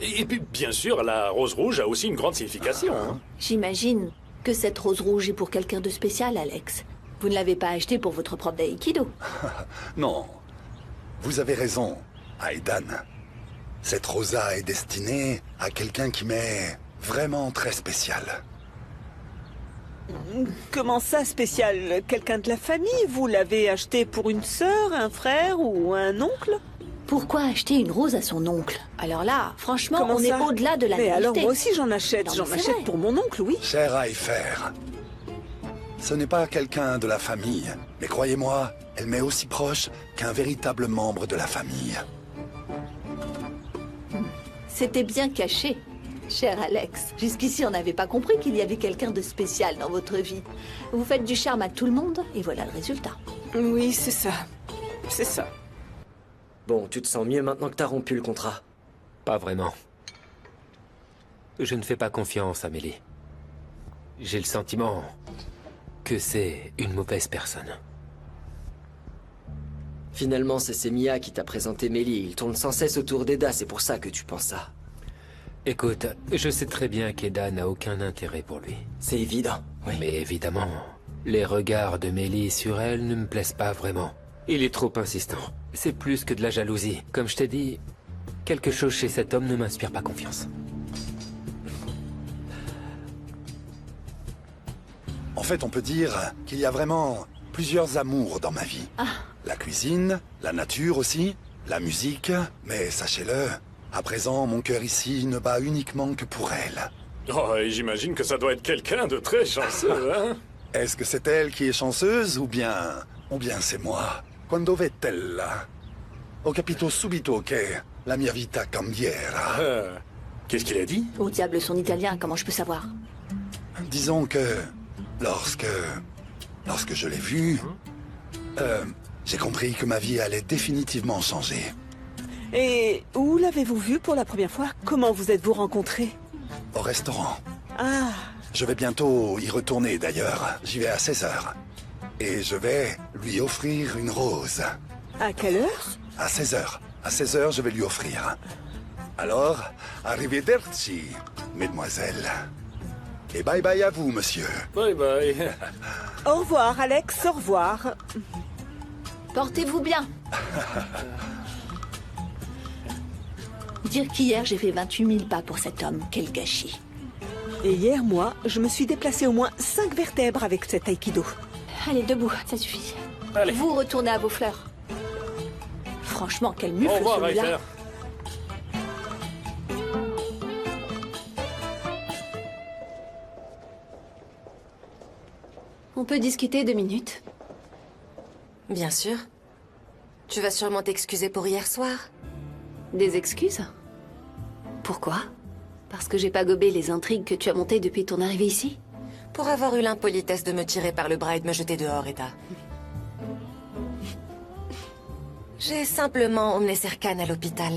Et puis, bien sûr, la rose rouge a aussi une grande signification. Hein. J'imagine que cette rose rouge est pour quelqu'un de spécial, Alex. Vous ne l'avez pas achetée pour votre prof d'aïkido. Non, vous avez raison, Aidan. Cette rosa est destinée à quelqu'un qui m'est vraiment très spécial. Comment ça, spécial? Quelqu'un de la famille? Vous l'avez acheté pour une sœur, un frère ou un oncle? Pourquoi acheter une rose à son oncle? Alors là, franchement, Comment on ça? est au-delà de la Mais naïveté. alors moi aussi j'en achète. Non, J'en mais c'est achète vrai. pour mon oncle, oui. Cher Haïfer, ce n'est pas quelqu'un de la famille, mais croyez-moi, elle m'est aussi proche qu'un véritable membre de la famille. C'était bien caché, cher Alex. Jusqu'ici, on n'avait pas compris qu'il y avait quelqu'un de spécial dans votre vie. Vous faites du charme à tout le monde, et voilà le résultat. Oui, c'est ça. C'est ça. Bon, tu te sens mieux maintenant que t'as rompu le contrat? Pas vraiment. Je ne fais pas confiance à Mélie. J'ai le sentiment que c'est une mauvaise personne. Finalement, c'est Sémia qui t'a présenté Mélie. Il tourne sans cesse autour d'Eda, c'est pour ça que tu penses ça. Écoute, je sais très bien qu'Eda n'a aucun intérêt pour lui. C'est évident, oui. Mais évidemment, les regards de Mélie sur elle ne me plaisent pas vraiment. Il est trop insistant. C'est plus que de la jalousie. Comme je t'ai dit, quelque chose chez cet homme ne m'inspire pas confiance. En fait, on peut dire qu'il y a vraiment plusieurs amours dans ma vie. La cuisine, la nature aussi, la musique, mais sachez-le, à présent, mon cœur ici ne bat uniquement que pour elle. Oh, et j'imagine que ça doit être quelqu'un de très chanceux, hein? Est-ce que c'est elle qui est chanceuse ou bien c'est moi? Quando vettella? Ho capito subito che la mia vita cambiera. Qu'est-ce qu'il a dit? Au diable son italien, comment je peux savoir? Disons que lorsque je l'ai vue, j'ai compris que ma vie allait définitivement changer. Et où l'avez-vous vu pour la première fois? Comment vous êtes-vous rencontrés? Au restaurant. Ah, Je vais bientôt y retourner d'ailleurs. J'y vais à 16h. Et je vais lui offrir une rose. à quelle heure? À 16h. À 16h, je vais lui offrir. Alors, arrivederci, mesdemoiselles. Et bye bye à vous, monsieur. Bye bye. Au revoir, Alex, au revoir. Portez-vous bien. Dire qu'hier, j'ai fait 28 000 pas pour cet homme. Quel gâchis. Et hier, moi, je me suis déplacé au moins 5 vertèbres avec cet aïkido. Allez, debout, ça suffit. Allez. Vous retournez à vos fleurs. Franchement, quel mufle Au revoir, celui-là. Ryder. On peut discuter 2 minutes? Bien sûr. Tu vas sûrement t'excuser pour hier soir. Des excuses? Pourquoi? Parce que j'ai pas gobé les intrigues que tu as montées depuis ton arrivée ici? Pour avoir eu l'impolitesse de me tirer par le bras et de me jeter dehors, Eda. J'ai simplement emmené Serkan à l'hôpital.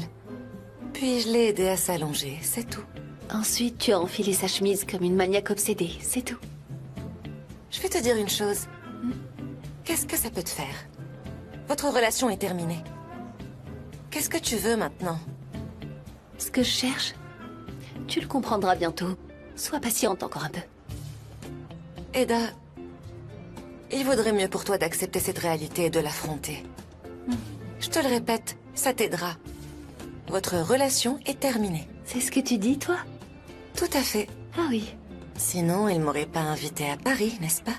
Puis je l'ai aidé à s'allonger, c'est tout. Ensuite, tu as enfilé sa chemise comme une maniaque obsédée, c'est tout. Je vais te dire une chose. Qu'est-ce que ça peut te faire? Votre relation est terminée. Qu'est-ce que tu veux maintenant? Ce que je cherche, tu le comprendras bientôt. Sois patiente encore un peu. Eda, il vaudrait mieux pour toi d'accepter cette réalité et de l'affronter. Je te le répète, ça t'aidera. Votre relation est terminée. C'est ce que tu dis, toi? Tout à fait. Ah oui. Sinon, il m'aurait pas invité à Paris, n'est-ce pas?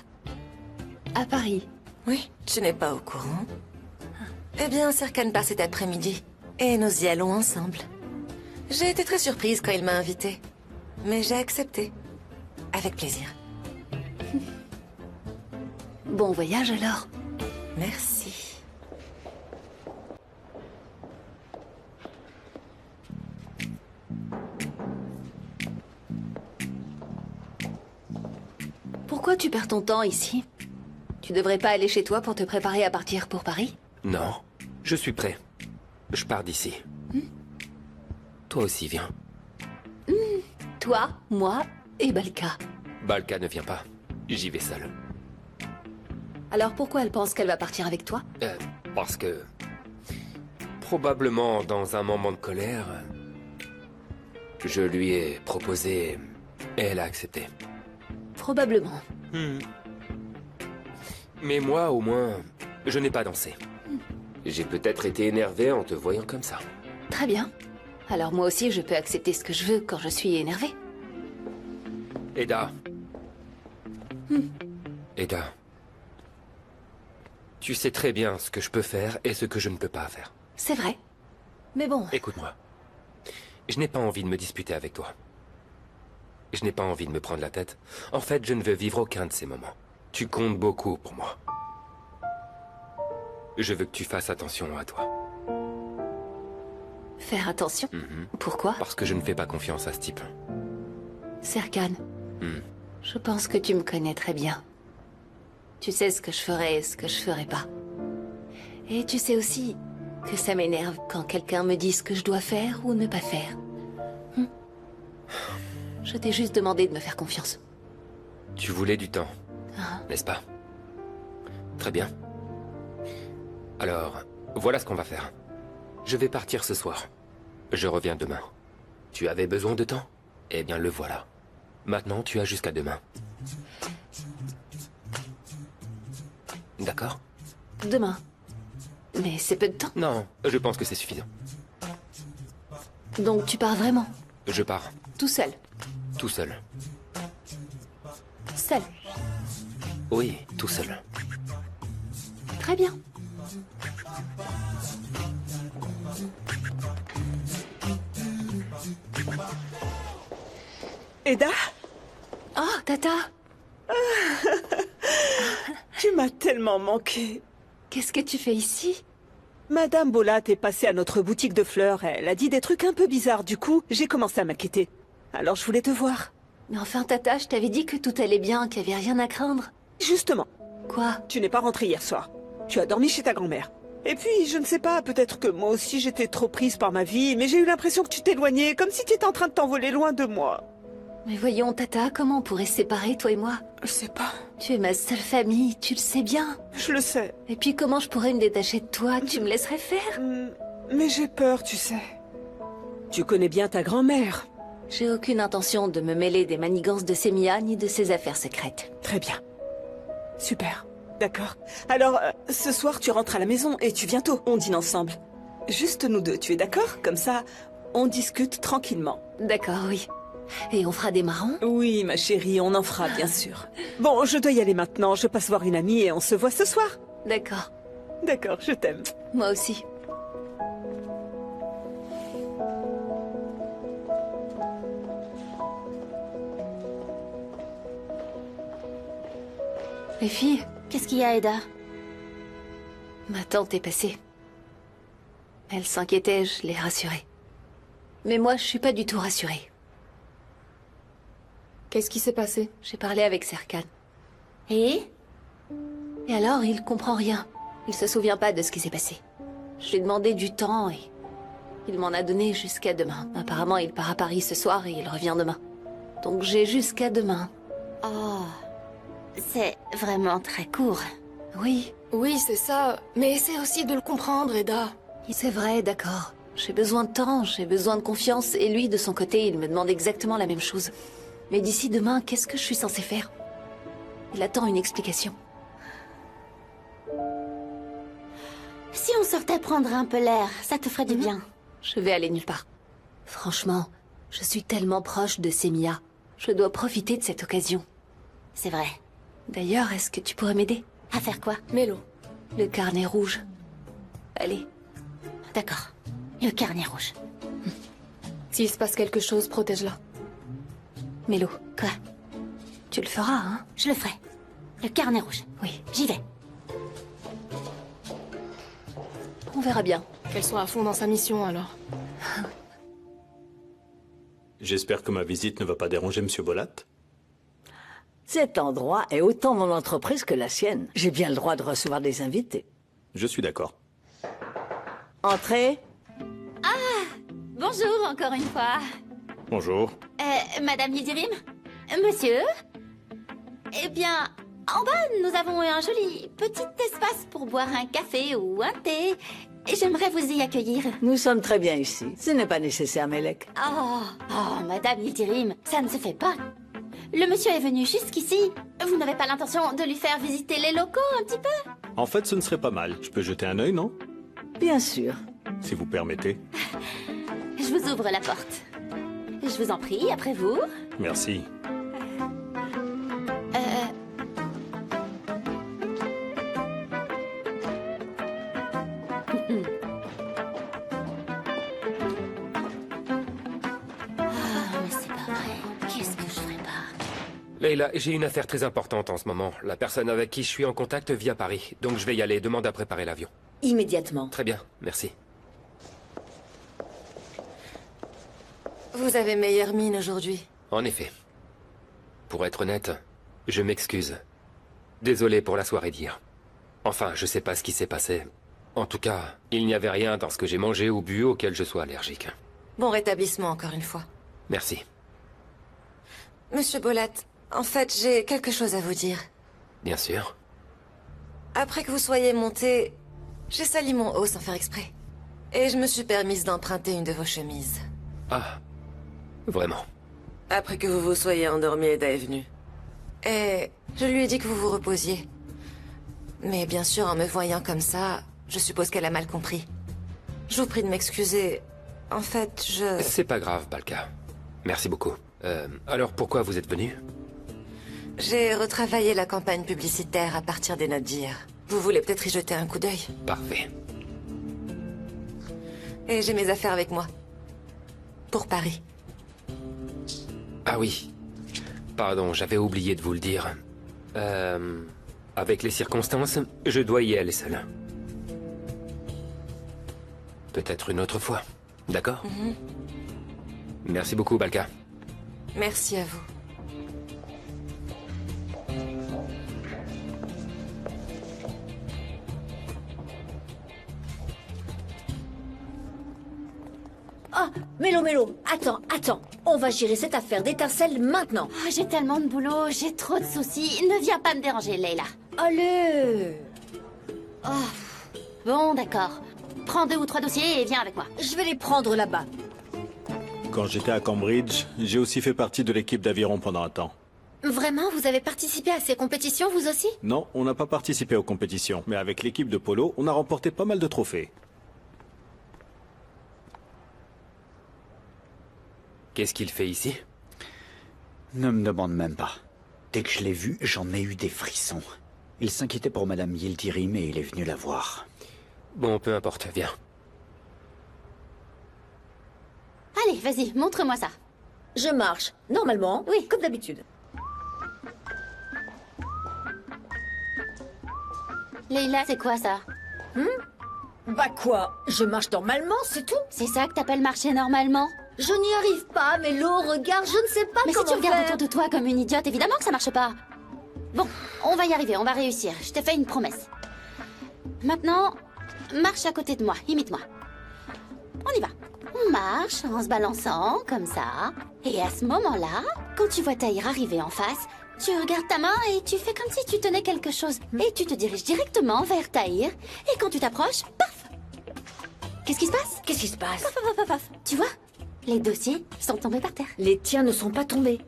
À Paris? Oui, tu n'es pas au courant. Eh bien, Serkan part cet après-midi. Et nous y allons ensemble. J'ai été très surprise quand il m'a invitée. Mais j'ai accepté. Avec plaisir. Bon voyage alors. Merci. Pourquoi tu perds ton temps ici? Tu devrais pas aller chez toi pour te préparer à partir pour Paris? Non, je suis prêt. Je pars d'ici. Toi aussi, viens. Toi, moi et Balka. Balka ne vient pas. J'y vais seul. Alors pourquoi elle pense qu'elle va partir avec toi? Parce que... Probablement dans un moment de colère... Je lui ai proposé... Et elle a accepté. Probablement. Mais moi, au moins, je n'ai pas dansé. J'ai peut-être été énervé en te voyant comme ça. Très bien. Alors moi aussi, je peux accepter ce que je veux quand je suis énervée. Eda. Eda. Tu sais très bien ce que je peux faire et ce que je ne peux pas faire. C'est vrai. Mais bon... Écoute-moi. Je n'ai pas envie de me disputer avec toi. Je n'ai pas envie de me prendre la tête. En fait, je ne veux vivre aucun de ces moments. Tu comptes beaucoup pour moi. Je veux que tu fasses attention à toi. Faire attention? Pourquoi? Parce que je ne fais pas confiance à ce type. Serkan, je pense que tu me connais très bien. Tu sais ce que je ferai et ce que je ferai pas. Et tu sais aussi que ça m'énerve quand quelqu'un me dit ce que je dois faire ou ne pas faire. Je t'ai juste demandé de me faire confiance. Tu voulais du temps, n'est-ce pas? Très bien. Alors, voilà ce qu'on va faire. Je vais partir ce soir. Je reviens demain. Tu avais besoin de temps? Eh bien, le voilà. Maintenant, tu as jusqu'à demain. D'accord? Demain. Mais c'est peu de temps. Non, je pense que c'est suffisant. Donc tu pars vraiment? Je pars. Tout seul? Tout seul. Seul? Oui, tout seul. Très bien. Eda? Oh, Tata! Tu m'as tellement manqué. Qu'est-ce que tu fais ici? Madame Bolat est passée à notre boutique de fleurs. Elle a dit des trucs un peu bizarres. Du coup, j'ai commencé à m'inquiéter. Alors je voulais te voir. Mais enfin, Tata, je t'avais dit que tout allait bien, qu'il n'y avait rien à craindre. Justement. Quoi? Tu n'es pas rentrée hier soir. Tu as dormi chez ta grand-mère. Et puis, je ne sais pas, peut-être que moi aussi j'étais trop prise par ma vie, mais j'ai eu l'impression que tu t'éloignais, comme si tu étais en train de t'envoler loin de moi. Mais voyons, Tata, comment on pourrait se séparer, toi et moi? Je sais pas. Tu es ma seule famille, tu le sais bien. Je le sais. Et puis comment je pourrais me détacher de toi? Tu me laisserais faire? Mais j'ai peur, tu sais. Tu connais bien ta grand-mère. J'ai aucune intention de me mêler des manigances de Sémia ni de ses affaires secrètes. Très bien. Super. D'accord. Alors, ce soir, tu rentres à la maison et tu viens tôt. On dîne ensemble. Juste nous deux, tu es d'accord? Comme ça, on discute tranquillement. D'accord, oui. Et on fera des marrons? Oui, ma chérie, on en fera, bien sûr. Bon, je dois y aller maintenant. Je passe voir une amie et on se voit ce soir. D'accord. D'accord, je t'aime. Moi aussi. Les filles? Qu'est-ce qu'il y a, Eda? Ma tante est passée. Elle s'inquiétait, je l'ai rassurée. Mais moi, je suis pas du tout rassurée. Qu'est-ce qui s'est passé? J'ai parlé avec Serkan. Et alors, il comprend rien. Il se souvient pas de ce qui s'est passé. Je lui ai demandé du temps et il m'en a donné jusqu'à demain. Apparemment, il part à Paris ce soir et il revient demain. Donc j'ai jusqu'à demain. Oh, c'est vraiment très court. Oui. Oui, c'est ça. Mais essaie aussi de le comprendre, Eda. C'est vrai, d'accord. J'ai besoin de temps, j'ai besoin de confiance. Et lui, de son côté, il me demande exactement la même chose. Mais d'ici demain, qu'est-ce que je suis censée faire? Il attend une explication. Si on sortait prendre un peu l'air, ça te ferait du bien. Je vais aller nulle part. Franchement, je suis tellement proche de Sémia. Je dois profiter de cette occasion. C'est vrai. D'ailleurs, est-ce que tu pourrais m'aider? À faire quoi? Mélo. Le carnet rouge. Allez. D'accord. Le carnet rouge. S'il se passe quelque chose, protège-la. Mélo. Quoi? Tu le feras, hein? Je le ferai. Le carnet rouge. Oui. J'y vais. On verra bien. Qu'elle soit à fond dans sa mission, alors. J'espère que ma visite ne va pas déranger Monsieur Bolat. Cet endroit est autant mon entreprise que la sienne. J'ai bien le droit de recevoir des invités. Je suis d'accord. Entrez. Bonjour, encore une fois. Bonjour. Madame Yidirim? Monsieur? Eh bien, en bas, nous avons un joli petit espace pour boire un café ou un thé. J'aimerais vous y accueillir. Nous sommes très bien ici. Ce n'est pas nécessaire, Melek. Oh, Madame Yidirim, ça ne se fait pas. Le monsieur est venu jusqu'ici. Vous n'avez pas l'intention de lui faire visiter les locaux un petit peu? En fait, ce ne serait pas mal. Je peux jeter un œil, non? Bien sûr. Si vous permettez. Je vous ouvre la porte. Je vous en prie, après vous. Merci. Mais c'est pas vrai. Qu'est-ce que je ferais pas? Leila, j'ai une affaire très importante en ce moment. La personne avec qui je suis en contact vit à Paris. Donc je vais y aller. Demande à préparer l'avion. Immédiatement. Très bien, merci. Vous avez meilleure mine aujourd'hui. En effet. Pour être honnête, je m'excuse. Désolé pour la soirée d'hier. Enfin, je sais pas ce qui s'est passé. En tout cas, il n'y avait rien dans ce que j'ai mangé ou bu auquel je sois allergique. Bon rétablissement encore une fois. Merci. Monsieur Bolat, en fait, j'ai quelque chose à vous dire. Bien sûr. Après que vous soyez monté, j'ai sali mon haut sans faire exprès. Et je me suis permise d'emprunter une de vos chemises. Ah, vraiment. Après que vous vous soyez endormi, Eda est venue. Et je lui ai dit que vous vous reposiez. Mais bien sûr, en me voyant comme ça, je suppose qu'elle a mal compris. Je vous prie de m'excuser. En fait, C'est pas grave, Balka. Merci beaucoup. Alors pourquoi vous êtes venu? J'ai retravaillé la campagne publicitaire à partir des notes d'hier. Vous voulez peut-être y jeter un coup d'œil? Parfait. Et j'ai mes affaires avec moi. Pour Paris. Ah oui. Pardon, j'avais oublié de vous le dire. Avec les circonstances, je dois y aller seul. Peut-être une autre fois. D'accord? Merci beaucoup, Balka. Merci à vous. Oh, Mélo, attends. On va gérer cette affaire d'étincelle maintenant. Oh, j'ai tellement de boulot, j'ai trop de soucis. Ne viens pas me déranger, Leila. Allez. Oh, bon, d'accord. Prends 2 ou 3 dossiers et viens avec moi. Je vais les prendre là-bas. Quand j'étais à Cambridge, j'ai aussi fait partie de l'équipe d'aviron pendant un temps. Vraiment, vous avez participé à ces compétitions, vous aussi? Non, on n'a pas participé aux compétitions, mais avec l'équipe de polo, on a remporté pas mal de trophées. Qu'est-ce qu'il fait ici? Ne me demande même pas. Dès que je l'ai vu, j'en ai eu des frissons. Il s'inquiétait pour Madame Yildirim et il est venu la voir. Bon, peu importe, viens. Allez, vas-y, montre-moi ça. Je marche. Normalement, oui, comme d'habitude. Leïla, c'est quoi ça? Bah quoi? Je marche normalement, c'est tout. C'est ça que t'appelles marcher normalement? Je n'y arrive pas, mais l'eau, regarde, je ne sais pas Mais si comment tu regardes faire. autour de toi comme une idiote, évidemment que ça marche pas. Bon, on va y arriver, on va réussir. Je t'ai fait une promesse. Maintenant, marche à côté de moi, imite-moi. On y va. On marche en se balançant, comme ça. Et à ce moment-là, quand tu vois Tahir arriver en face, tu regardes ta main et tu fais comme si tu tenais quelque chose. Et tu te diriges directement vers Tahir. Et quand tu t'approches, paf! Qu'est-ce qui se passe? Qu'est-ce qui se passe? Paf, paf, paf, paf. Tu vois? Les dossiers sont tombés par terre. Les tiens ne sont pas tombés.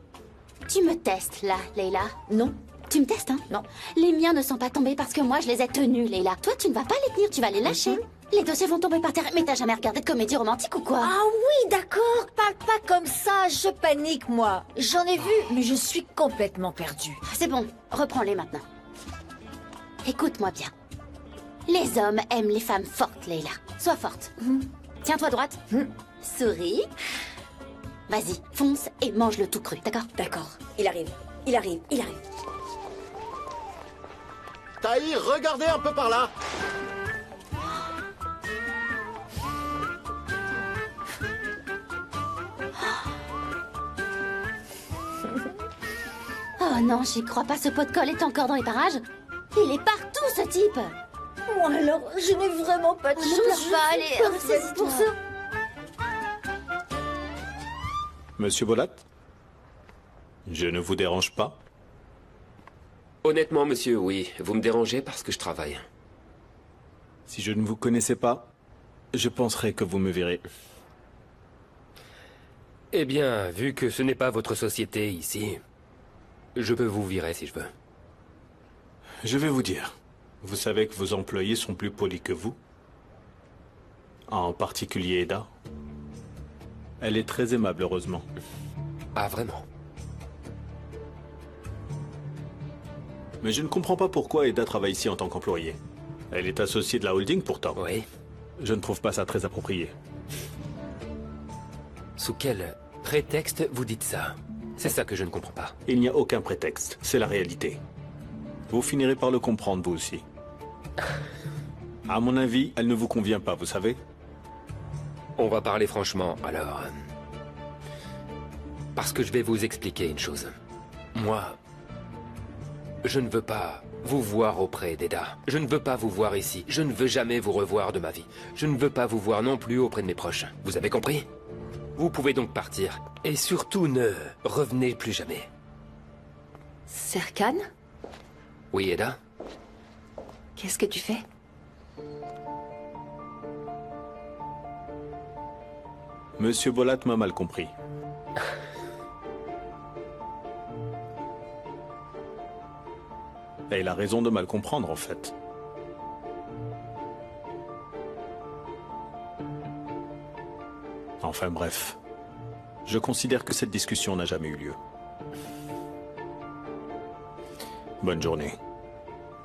Tu me testes, là, Leïla? Non. Tu me testes, hein? Non. Les miens ne sont pas tombés parce que moi, je les ai tenus, Leïla. Toi, tu ne vas pas les tenir, tu vas les lâcher. Les dossiers vont tomber par terre. Mais t'as jamais regardé de comédie romantique ou quoi? Ah oui, d'accord. Parle pas comme ça, je panique, moi. J'en ai vu, mais je suis complètement perdue. C'est bon, reprends-les maintenant. Écoute-moi bien. Les hommes aiment les femmes fortes, Leïla. Sois forte. Tiens-toi droite. Souris. Vas-y, fonce et mange-le tout cru, d'accord? D'accord. Il arrive. Il arrive. Il arrive. Tahir, regardez un peu par là. Oh non, j'y crois pas, ce pot de colle est encore dans les parages. Il est partout, ce type. Bon alors, je n'ai vraiment pas de Ne chance. pleure pas, allez, Je suis parfaite ressaisis-toi. pour ça. Monsieur Bolat? Je ne vous dérange pas? Honnêtement, monsieur, oui. Vous me dérangez parce que je travaille. Si je ne vous connaissais pas, je penserais que vous me verrez. Eh bien, vu que ce n'est pas votre société ici, je peux vous virer si je veux. Je vais vous dire. Vous savez que vos employés sont plus polis que vous? En particulier Eda. Elle est très aimable, heureusement. Ah, vraiment? Mais je ne comprends pas pourquoi Eda travaille ici en tant qu'employée. Elle est associée de la holding pourtant. Oui. Je ne trouve pas ça très approprié. Sous quel prétexte vous dites ça? C'est ça que je ne comprends pas. Il n'y a aucun prétexte, c'est la réalité. Vous finirez par le comprendre, vous aussi. À mon avis, elle ne vous convient pas, vous savez? On va parler franchement, alors. Parce que je vais vous expliquer une chose. Moi, je ne veux pas vous voir auprès d'Eda. Je ne veux pas vous voir ici. Je ne veux jamais vous revoir de ma vie. Je ne veux pas vous voir non plus auprès de mes proches. Vous avez compris? Vous pouvez donc partir. Et surtout, ne revenez plus jamais. Serkan? Oui, Eda? Qu'est-ce que tu fais? Monsieur Bolat m'a mal compris. Et il a raison de mal comprendre, en fait. Enfin bref. Je considère que cette discussion n'a jamais eu lieu. Bonne journée.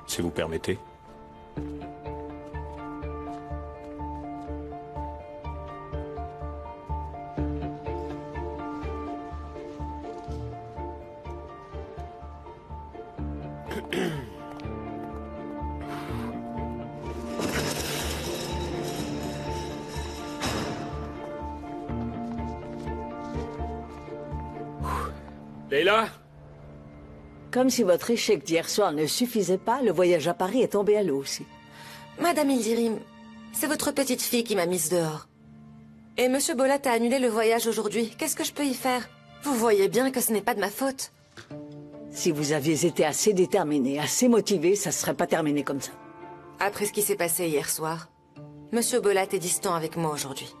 Si vous permettez. Leïla? Comme si votre échec d'hier soir ne suffisait pas, le voyage à Paris est tombé à l'eau aussi. Madame Yildirim, c'est votre petite fille qui m'a mise dehors. Et Monsieur Bolat a annulé le voyage aujourd'hui. Qu'est-ce que je peux y faire? Vous voyez bien que ce n'est pas de ma faute. Si vous aviez été assez déterminé, assez motivé, ça ne serait pas terminé comme ça. Après ce qui s'est passé hier soir, Monsieur Bolat est distant avec moi aujourd'hui.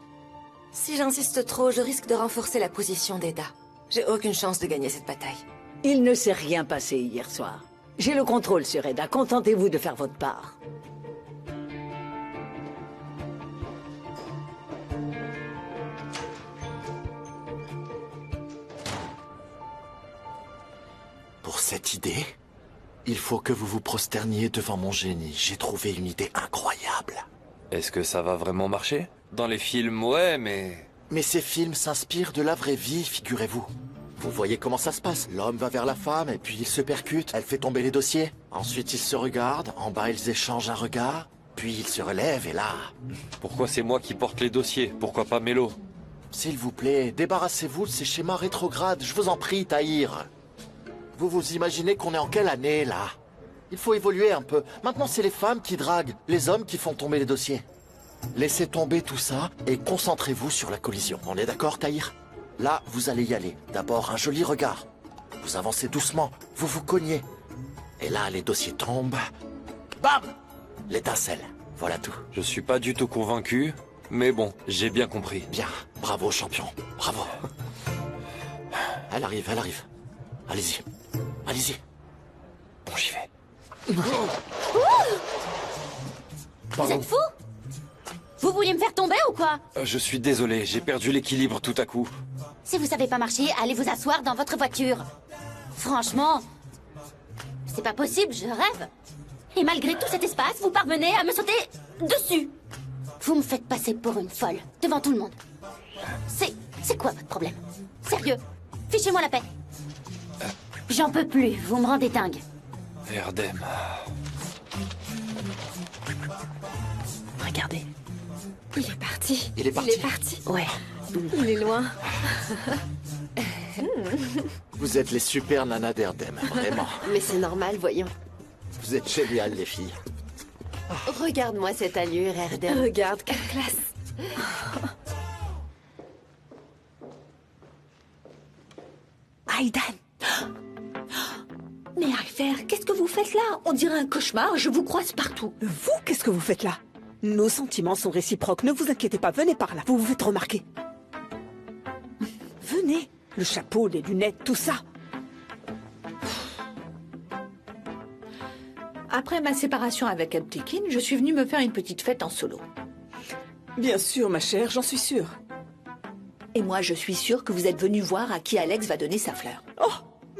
Si j'insiste trop, je risque de renforcer la position d'Eda. J'ai aucune chance de gagner cette bataille. Il ne s'est rien passé hier soir. J'ai le contrôle sur Eda. Contentez-vous de faire votre part. Pour cette idée, il faut que vous vous prosterniez devant mon génie. J'ai trouvé une idée incroyable. Est-ce que ça va vraiment marcher? Dans les films, ouais, mais... Mais ces films s'inspirent de la vraie vie, figurez-vous. Vous voyez comment ça se passe. L'homme va vers la femme, et puis ils se percutent. Elle fait tomber les dossiers. Ensuite, ils se regardent. En bas, ils échangent un regard. Puis ils se relèvent, et là... Pourquoi c'est moi qui porte les dossiers? Pourquoi pas Mélo? S'il vous plaît, débarrassez-vous de ces schémas rétrogrades. Je vous en prie, Tahir. Vous vous imaginez qu'on est en quelle année, là? Il faut évoluer un peu. Maintenant, c'est les femmes qui draguent, les hommes qui font tomber les dossiers. Laissez tomber tout ça et concentrez-vous sur la collision. On est d'accord, Tahir? Là, vous allez y aller. D'abord, un joli regard. Vous avancez doucement, vous vous cognez. Et là, les dossiers tombent. Bam! L'étincelle. Voilà tout. Je suis pas du tout convaincu, mais bon, j'ai bien compris. Bien. Bravo, champion. Bravo. Elle arrive, elle arrive. Allez-y. Allez-y. Bon, j'y vais. Vous êtes fous? Vous vouliez me faire tomber ou quoi? Je suis désolé, j'ai perdu l'équilibre tout à coup. Si vous savez pas marcher, allez vous asseoir dans votre voiture. Franchement, c'est pas possible, je rêve. Et malgré tout cet espace, vous parvenez à me sauter dessus. Vous me faites passer pour une folle, devant tout le monde. C'est quoi votre problème? Sérieux, fichez-moi la paix. J'en peux plus, vous me rendez dingue. Erdem. Regardez. Il est parti. Il est parti. Il est parti. Ouais. Il est loin. Vous êtes les super nanas d'Erdem, vraiment. Mais c'est normal, voyons. Vous êtes géniales, les filles. Regarde-moi cette allure, Erdem. Regarde, quelle classe. Aïdan! Mais Aifer, qu'est-ce que vous faites là? On dirait un cauchemar, je vous croise partout. Vous, qu'est-ce que vous faites là? Nos sentiments sont réciproques, ne vous inquiétez pas, venez par là, vous vous faites remarquer. Venez, le chapeau, les lunettes, tout ça. Après ma séparation avec Abdikin, je suis venue me faire une petite fête en solo. Bien sûr, ma chère, j'en suis sûre. Et moi, je suis sûre que vous êtes venue voir à qui Alex va donner sa fleur. Oh,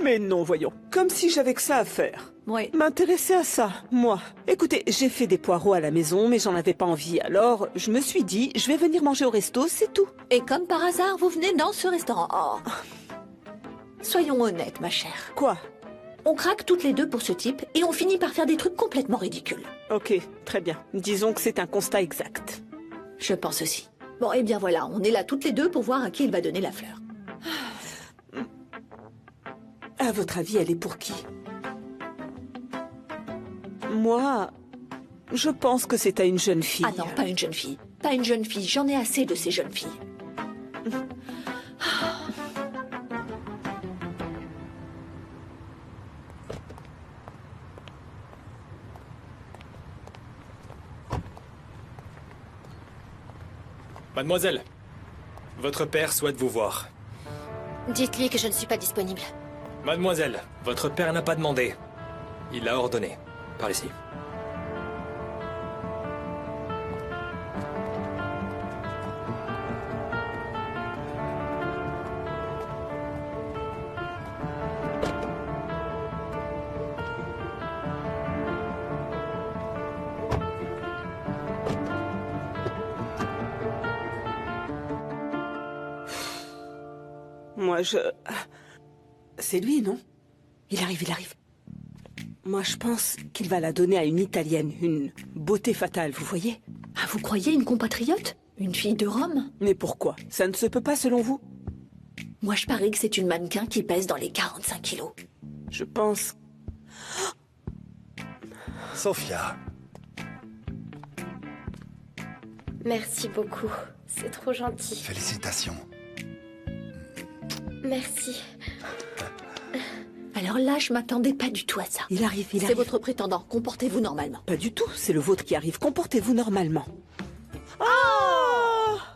mais non, voyons. Comme si j'avais que ça à faire. Oui. M'intéresser à ça, moi. Écoutez, j'ai fait des poireaux à la maison, mais j'en avais pas envie. Alors, je me suis dit, je vais venir manger au resto, c'est tout. Et comme par hasard, vous venez dans ce restaurant. Oh. Soyons honnêtes, ma chère. Quoi? On craque toutes les deux pour ce type et on finit par faire des trucs complètement ridicules. Ok, très bien. Disons que c'est un constat exact. Je pense aussi. Bon, eh bien voilà, on est là toutes les deux pour voir à qui il va donner la fleur. À votre avis, elle est pour qui? Moi, je pense que c'est à une jeune fille. Ah non, pas une jeune fille. Pas une jeune fille, j'en ai assez de ces jeunes filles. Mademoiselle, votre père souhaite vous voir. Dites-lui que je ne suis pas disponible. Mademoiselle, votre père n'a pas demandé. Il a ordonné. Par ici. Moi, c'est lui, non? Il arrive, il arrive. Moi, je pense qu'il va la donner à une Italienne, une beauté fatale, vous voyez? Ah, vous croyez une compatriote? Une fille de Rome? Mais pourquoi? Ça ne se peut pas selon vous? Moi, je parie que c'est une mannequin qui pèse dans les 45 kilos. Je pense... Sophia. Merci beaucoup. C'est trop gentil. Félicitations. Merci. Alors là, je m'attendais pas du tout à ça. Il arrive, il arrive. C'est votre prétendant, comportez-vous normalement. Pas du tout, c'est le vôtre qui arrive. Comportez-vous normalement.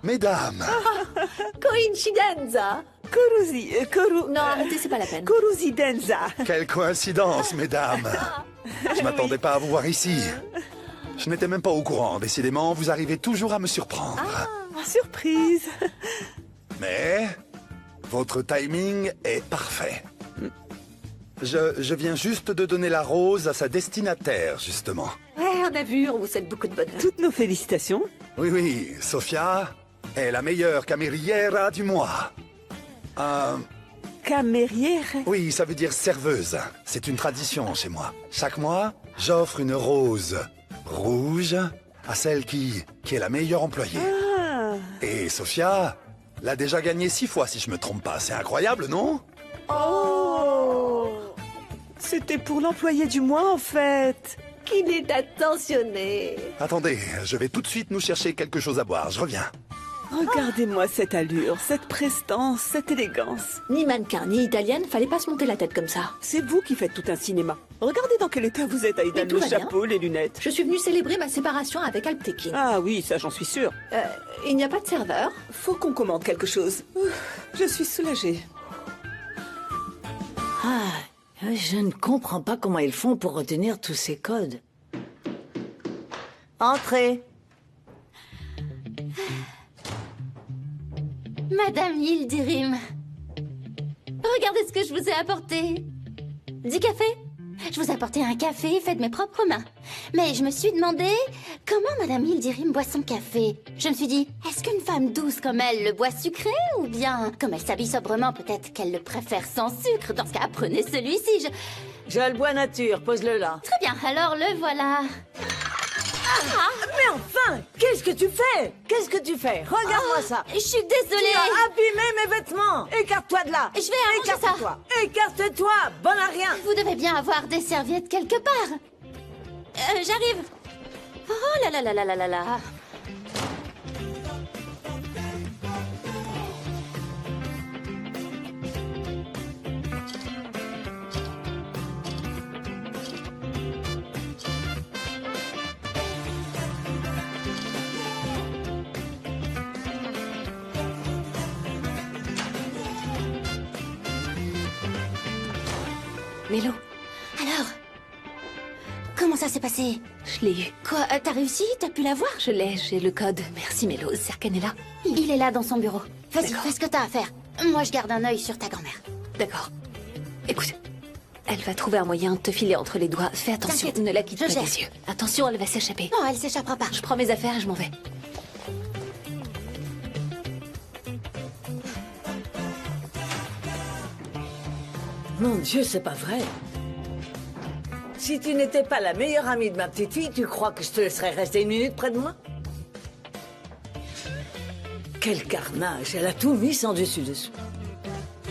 Mesdames, Coincidenza. Non, arrêtez, c'est pas la peine. Coruzidenza. Quelle coïncidence, mesdames. Je m'attendais pas à vous voir ici. Je n'étais même pas au courant. Décidément, vous arrivez toujours à me surprendre. Surprise. Mais votre timing est parfait. Je viens juste de donner la rose à sa destinataire, justement. Ouais, on a vu, on vous souhaite beaucoup de bonheur. Toutes nos félicitations. Oui, Sofia est la meilleure cameriera du mois. Cameriere. Oui, ça veut dire serveuse. C'est une tradition chez moi. Chaque mois, j'offre une rose rouge à celle qui est la meilleure employée. Et Sofia l'a déjà gagnée 6 fois, si je me trompe pas. C'est incroyable, non? Oh! C'était pour l'employé du mois, en fait. Qu'il est attentionné. Attendez, je vais tout de suite nous chercher quelque chose à boire. Je reviens. Regardez-moi cette allure, cette prestance, cette élégance. Ni mannequin, ni italienne, fallait pas se monter la tête comme ça. C'est vous qui faites tout un cinéma. Regardez dans quel état vous êtes, Aïda. tout Le va bien. chapeau, les lunettes. Je suis venue célébrer ma séparation avec Alptekin. Ah oui, ça j'en suis sûre. Il n'y a pas de serveur. Faut qu'on commande quelque chose. Ouf, je suis soulagée. Je ne comprends pas comment ils font pour retenir tous ces codes. Entrez. Madame Yildirim, regardez ce que je vous ai apporté. Du café? Je vous ai apporté un café fait de mes propres mains. Mais je me suis demandé comment Madame Yildirim boit son café. Je me suis dit, est-ce qu'une femme douce comme elle le boit sucré? Ou bien, comme elle s'habille sobrement, peut-être qu'elle le préfère sans sucre. Dans ce cas, prenez celui-ci. Je le bois nature, pose-le là. Très bien, alors le voilà. Mais enfin, qu'est-ce que tu fais? Qu'est-ce que tu fais? Regarde-moi ça. Je suis désolée. Tu as abîmé mes vêtements. Écarte-toi de là. Je vais arranger ça. Écarte-toi. Écarte-toi. Bon à rien. Vous devez bien avoir des serviettes quelque part. J'arrive. Oh là là là là là là là. Mélo, Alors, comment ça s'est passé? je l'ai eu. Quoi, t'as réussi? T'as pu la voir? Je l'ai, j'ai le code. Merci Mélo, Serkan est là. Il est là dans son bureau. Vas-y, D'accord. fais ce que t'as à faire. Moi, je garde un œil sur ta grand-mère. D'accord. Écoute, elle va trouver un moyen de te filer entre les doigts. Fais attention, T'inquiète, ne la quitte je pas gère. des yeux. Attention, elle va s'échapper. Non, elle s'échappera pas. Je prends mes affaires et je m'en vais. Mon Dieu, c'est pas vrai. Si tu n'étais pas la meilleure amie de ma petite fille, tu crois que je te laisserais rester 1 minute près de moi? Quel carnage. Elle a tout mis sans dessus-dessous.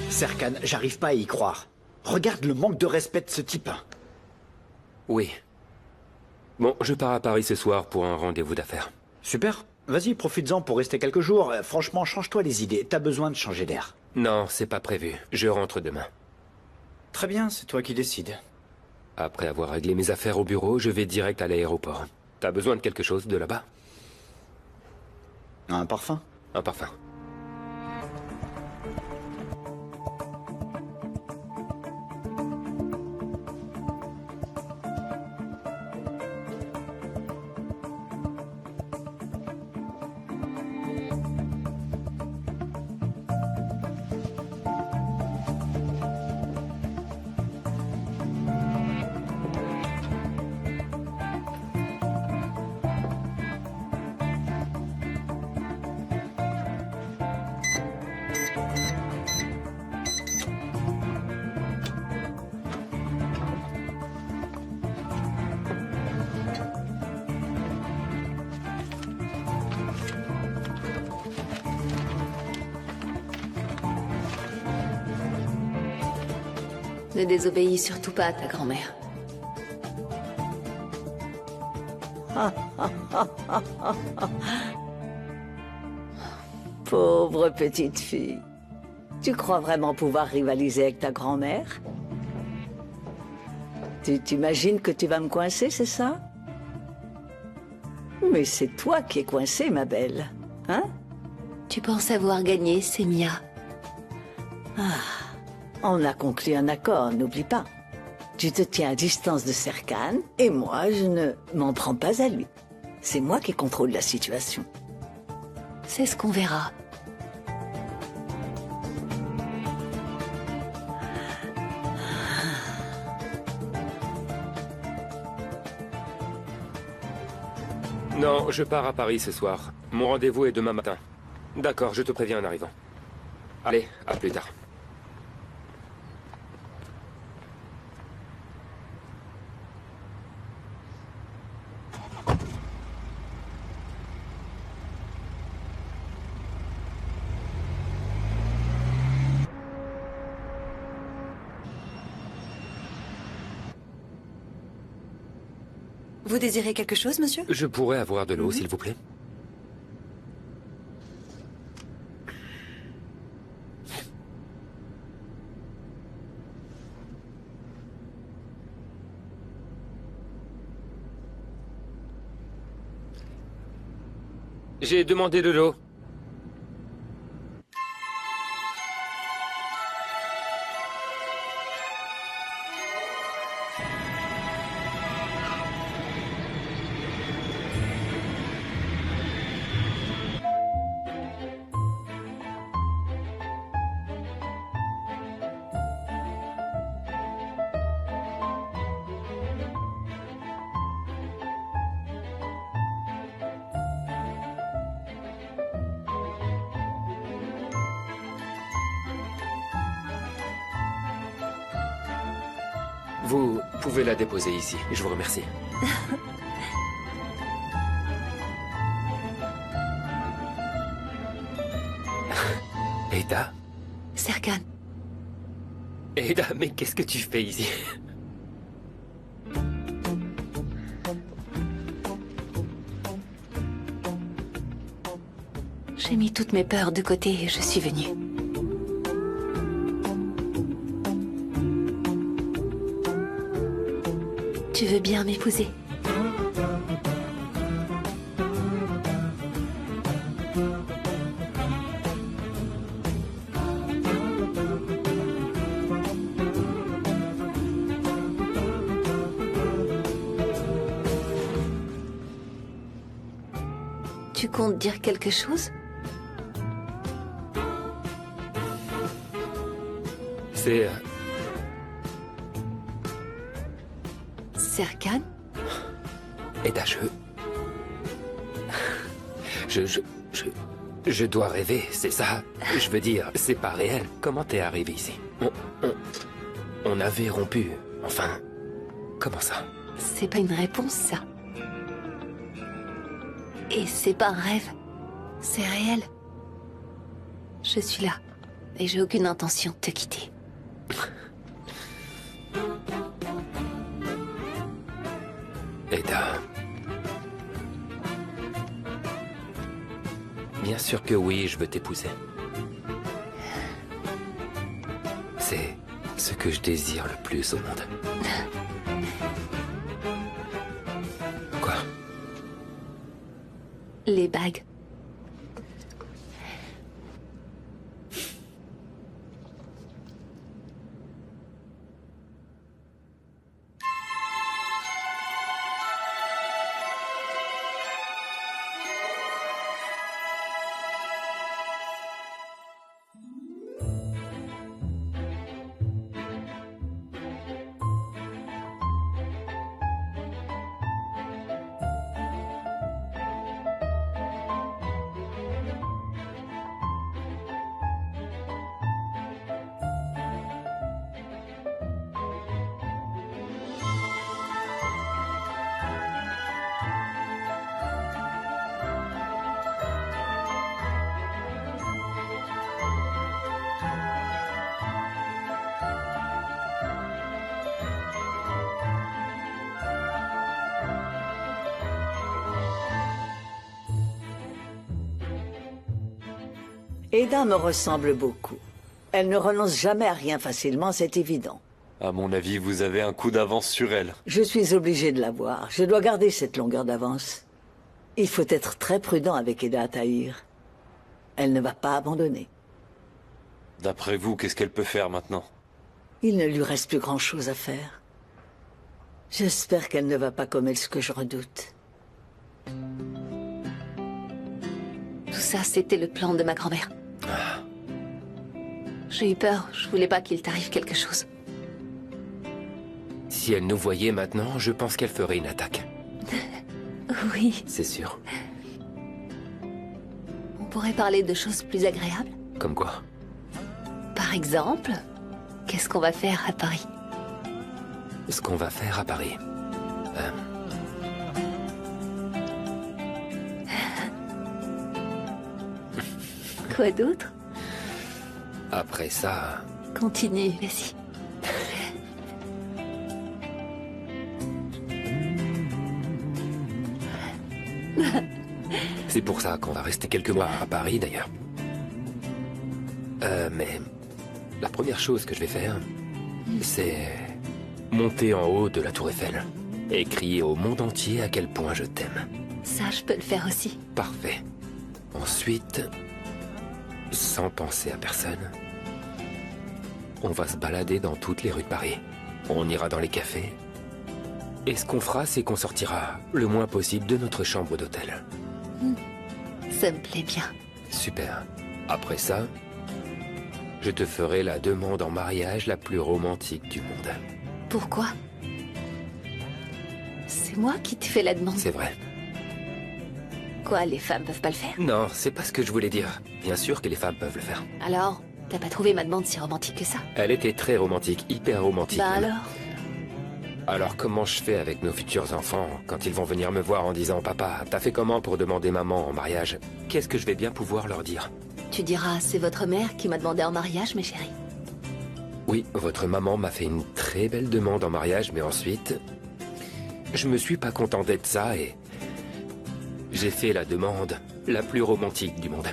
Serkan, j'arrive pas à y croire. Regarde le manque de respect de ce type. Oui. Bon, je pars à Paris ce soir pour un rendez-vous d'affaires. Super. Vas-y, profites-en pour rester quelques jours. Franchement, change-toi les idées. T'as besoin de changer d'air. Non, c'est pas prévu. Je rentre demain. Très bien, c'est toi qui décides. Après avoir réglé mes affaires au bureau, je vais direct à l'aéroport. T'as besoin de quelque chose de là-bas? Un parfum? Un parfum. Ne désobéis surtout pas à ta grand-mère. Pauvre petite fille. Tu crois vraiment pouvoir rivaliser avec ta grand-mère? Tu t'imagines que tu vas me coincer, c'est ça? Mais c'est toi qui es coincée, ma belle. Hein? Tu penses avoir gagné, Semia? On a conclu un accord, n'oublie pas. Tu te tiens à distance de Serkan, et moi, je ne m'en prends pas à lui. C'est moi qui contrôle la situation. C'est ce qu'on verra. Non, je pars à Paris ce soir. Mon rendez-vous est demain matin. D'accord, je te préviens en arrivant. Allez, à plus tard. Vous désirez quelque chose, monsieur? Je pourrais avoir de l'eau, s'il vous plaît? J'ai demandé de l'eau. Vous pouvez la déposer ici. Je vous remercie. Ada? Serkan. Ada, mais qu'est-ce que tu fais ici? J'ai mis toutes mes peurs de côté et je suis venue. Tu veux bien m'épouser? Tu comptes dire quelque chose? C'est... Serkan? Ada, je dois rêver, c'est ça? Je veux dire, c'est pas réel. Comment t'es arrivé ici? On avait rompu. Enfin, comment ça? C'est pas une réponse, ça. Et c'est pas un rêve. C'est réel. Je suis là. Et j'ai aucune intention de te quitter. Ada. Bien sûr que oui, je veux t'épouser. C'est ce que je désire le plus au monde. Quoi? Les bagues. Ada me ressemble beaucoup. Elle ne renonce jamais à rien facilement, c'est évident. À mon avis, vous avez un coup d'avance sur elle. Je suis obligé de la voir. Je dois garder cette longueur d'avance. Il faut être très prudent avec Ada Tahir. elle ne va pas abandonner. D'après vous, qu'est-ce qu'elle peut faire maintenant? Il ne lui reste plus grand-chose à faire. J'espère qu'elle ne va pas commettre ce que je redoute. Tout ça, c'était le plan de ma grand-mère. J'ai eu peur, je voulais pas qu'il t'arrive quelque chose. Si elle nous voyait maintenant, je pense qu'elle ferait une attaque. Oui. C'est sûr. On pourrait parler de choses plus agréables. Comme quoi? Par exemple, qu'est-ce qu'on va faire à Paris? Ce qu'on va faire à Paris. Quoi d'autre? Après ça... Continue, vas-y. C'est pour ça qu'on va rester quelques mois à Paris, d'ailleurs. Mais... la première chose que je vais faire, c'est... monter en haut de la Tour Eiffel et crier au monde entier à quel point je t'aime. Ça, je peux le faire aussi. Parfait. Ensuite, sans penser à personne, on va se balader dans toutes les rues de Paris. On ira dans les cafés. Et ce qu'on fera, c'est qu'on sortira le moins possible de notre chambre d'hôtel. Ça me plaît bien. Super. Après ça, je te ferai la demande en mariage la plus romantique du monde. Pourquoi? C'est moi qui t'ai fait la demande. C'est vrai. Quoi, les femmes peuvent pas le faire? Non, c'est pas ce que je voulais dire. Bien sûr que les femmes peuvent le faire. Alors, t'as pas trouvé ma demande si romantique que ça? Elle était très romantique, hyper romantique. Bah alors? Alors comment je fais avec nos futurs enfants quand ils vont venir me voir en disant « Papa, t'as fait comment pour demander maman en mariage ?» Qu'est-ce que je vais bien pouvoir leur dire? Tu diras, c'est votre mère qui m'a demandé en mariage, mes chéris. Oui, votre maman m'a fait une très belle demande en mariage, mais ensuite... je me suis pas contenté de ça et... j'ai fait la demande la plus romantique du monde.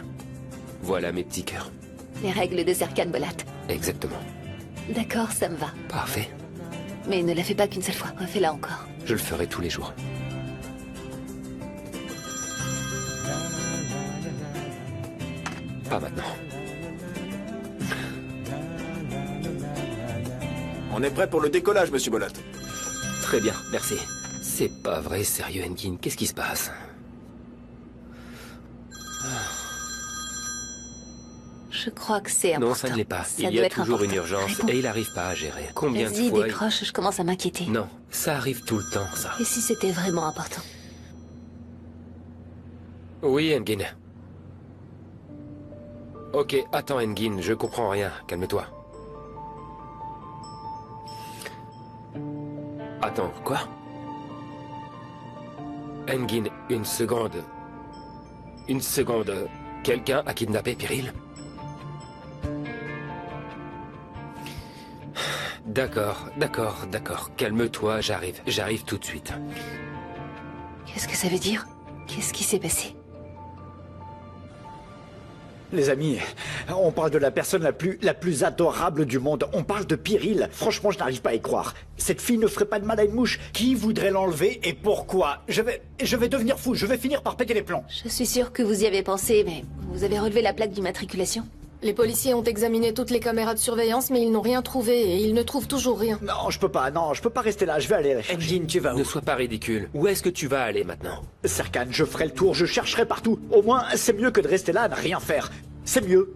Voilà mes petits cœurs. Les règles de Serkan Bolat. Exactement. D'accord, ça me va. Parfait. Mais ne la fais pas qu'une seule fois, refais-la encore. Je le ferai tous les jours. Pas maintenant. On est prêt pour le décollage, monsieur Bolat. Très bien, merci. C'est pas vrai, sérieux, Engin, qu'est-ce qui se passe? Je crois que c'est important. Non, ça ne l'est pas. Ça Il y doit a être toujours important. une urgence Réponds. et il n'arrive pas à gérer. Combien de Vas-y, fois... décroche, je commence à m'inquiéter. Non, ça arrive tout le temps, ça. Et si c'était vraiment important? Oui, Engin. Ok, attends, Engin, je comprends rien. Calme-toi. Attends, quoi? Engin, une seconde. Une seconde. Quelqu'un a kidnappé Pyril? D'accord, d'accord, d'accord. Calme-toi, j'arrive tout de suite. Qu'est-ce que ça veut dire? Qu'est-ce qui s'est passé? Les amis, on parle de la personne la plus adorable du monde. On parle de Pyril. Franchement, je n'arrive pas à y croire. Cette fille ne ferait pas de mal à une mouche. Qui voudrait l'enlever et pourquoi? Je vais devenir fou. Je vais finir par péter les plombs. Je suis sûre que vous y avez pensé, mais vous avez relevé la plaque d'immatriculation? Les policiers ont examiné toutes les caméras de surveillance, mais ils n'ont rien trouvé et ils ne trouvent toujours rien. Non, je peux pas rester là. Je vais aller. Engin, tu vas où? Ne sois pas ridicule. Où est-ce que tu vas aller maintenant? Serkan, je ferai le tour. Je chercherai partout. Au moins, c'est mieux que de rester là à ne rien faire. C'est mieux.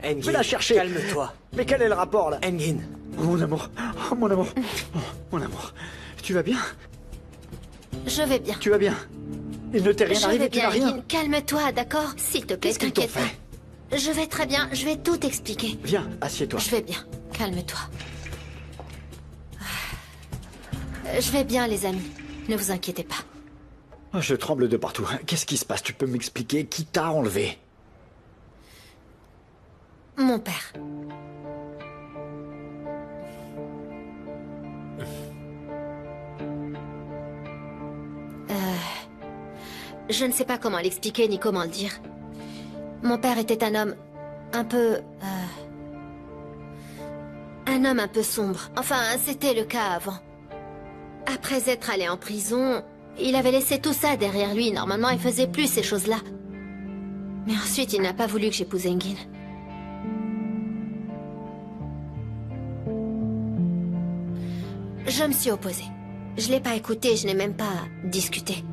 Engin, je vais la chercher. Calme-toi. Mais quel est le rapport là? Engin. Oh, mon amour. Oh, mon amour. Oh, mon amour. Tu vas bien? Je vais bien. Tu vas bien? Il ne t'est rien Je arrivé, vais tu bien, n'as rien? Engin. Calme-toi, d'accord? S'il te plaît, Qu'est-ce qu'ils t'ont t'inquiète pas. fait? Je vais très bien, je vais tout expliquer. Viens, assieds-toi. Je vais bien, calme-toi. Je vais bien, les amis. Ne vous inquiétez pas. Oh, je tremble de partout. Qu'est-ce qui se passe? Tu peux m'expliquer? Qui t'a enlevé? Mon père. Je ne sais pas comment l'expliquer ni comment le dire. Mon père était un homme un peu... un homme un peu sombre. Enfin, c'était le cas avant. Après être allé en prison, il avait laissé tout ça derrière lui. Normalement, il faisait plus ces choses-là. Mais ensuite, il n'a pas voulu que j'épouse Engin. Je me suis opposée. Je l'ai pas écouté, je n'ai même pas discuté.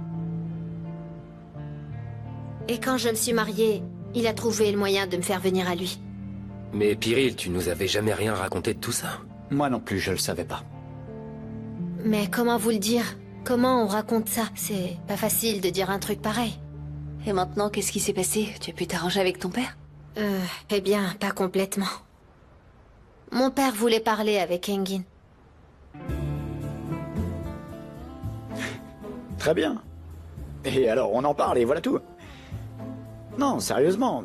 Et quand je me suis mariée, il a trouvé le moyen de me faire venir à lui. Mais Pyrrhil, tu nous avais jamais rien raconté de tout ça. Moi non plus, je le savais pas. Mais comment vous le dire? Comment on raconte ça? C'est pas facile de dire un truc pareil. Et maintenant, qu'est-ce qui s'est passé? Tu as pu t'arranger avec ton père? Eh bien, pas complètement. Mon père voulait parler avec Engin. Très bien. Et alors, on en parle et voilà tout. Non, sérieusement.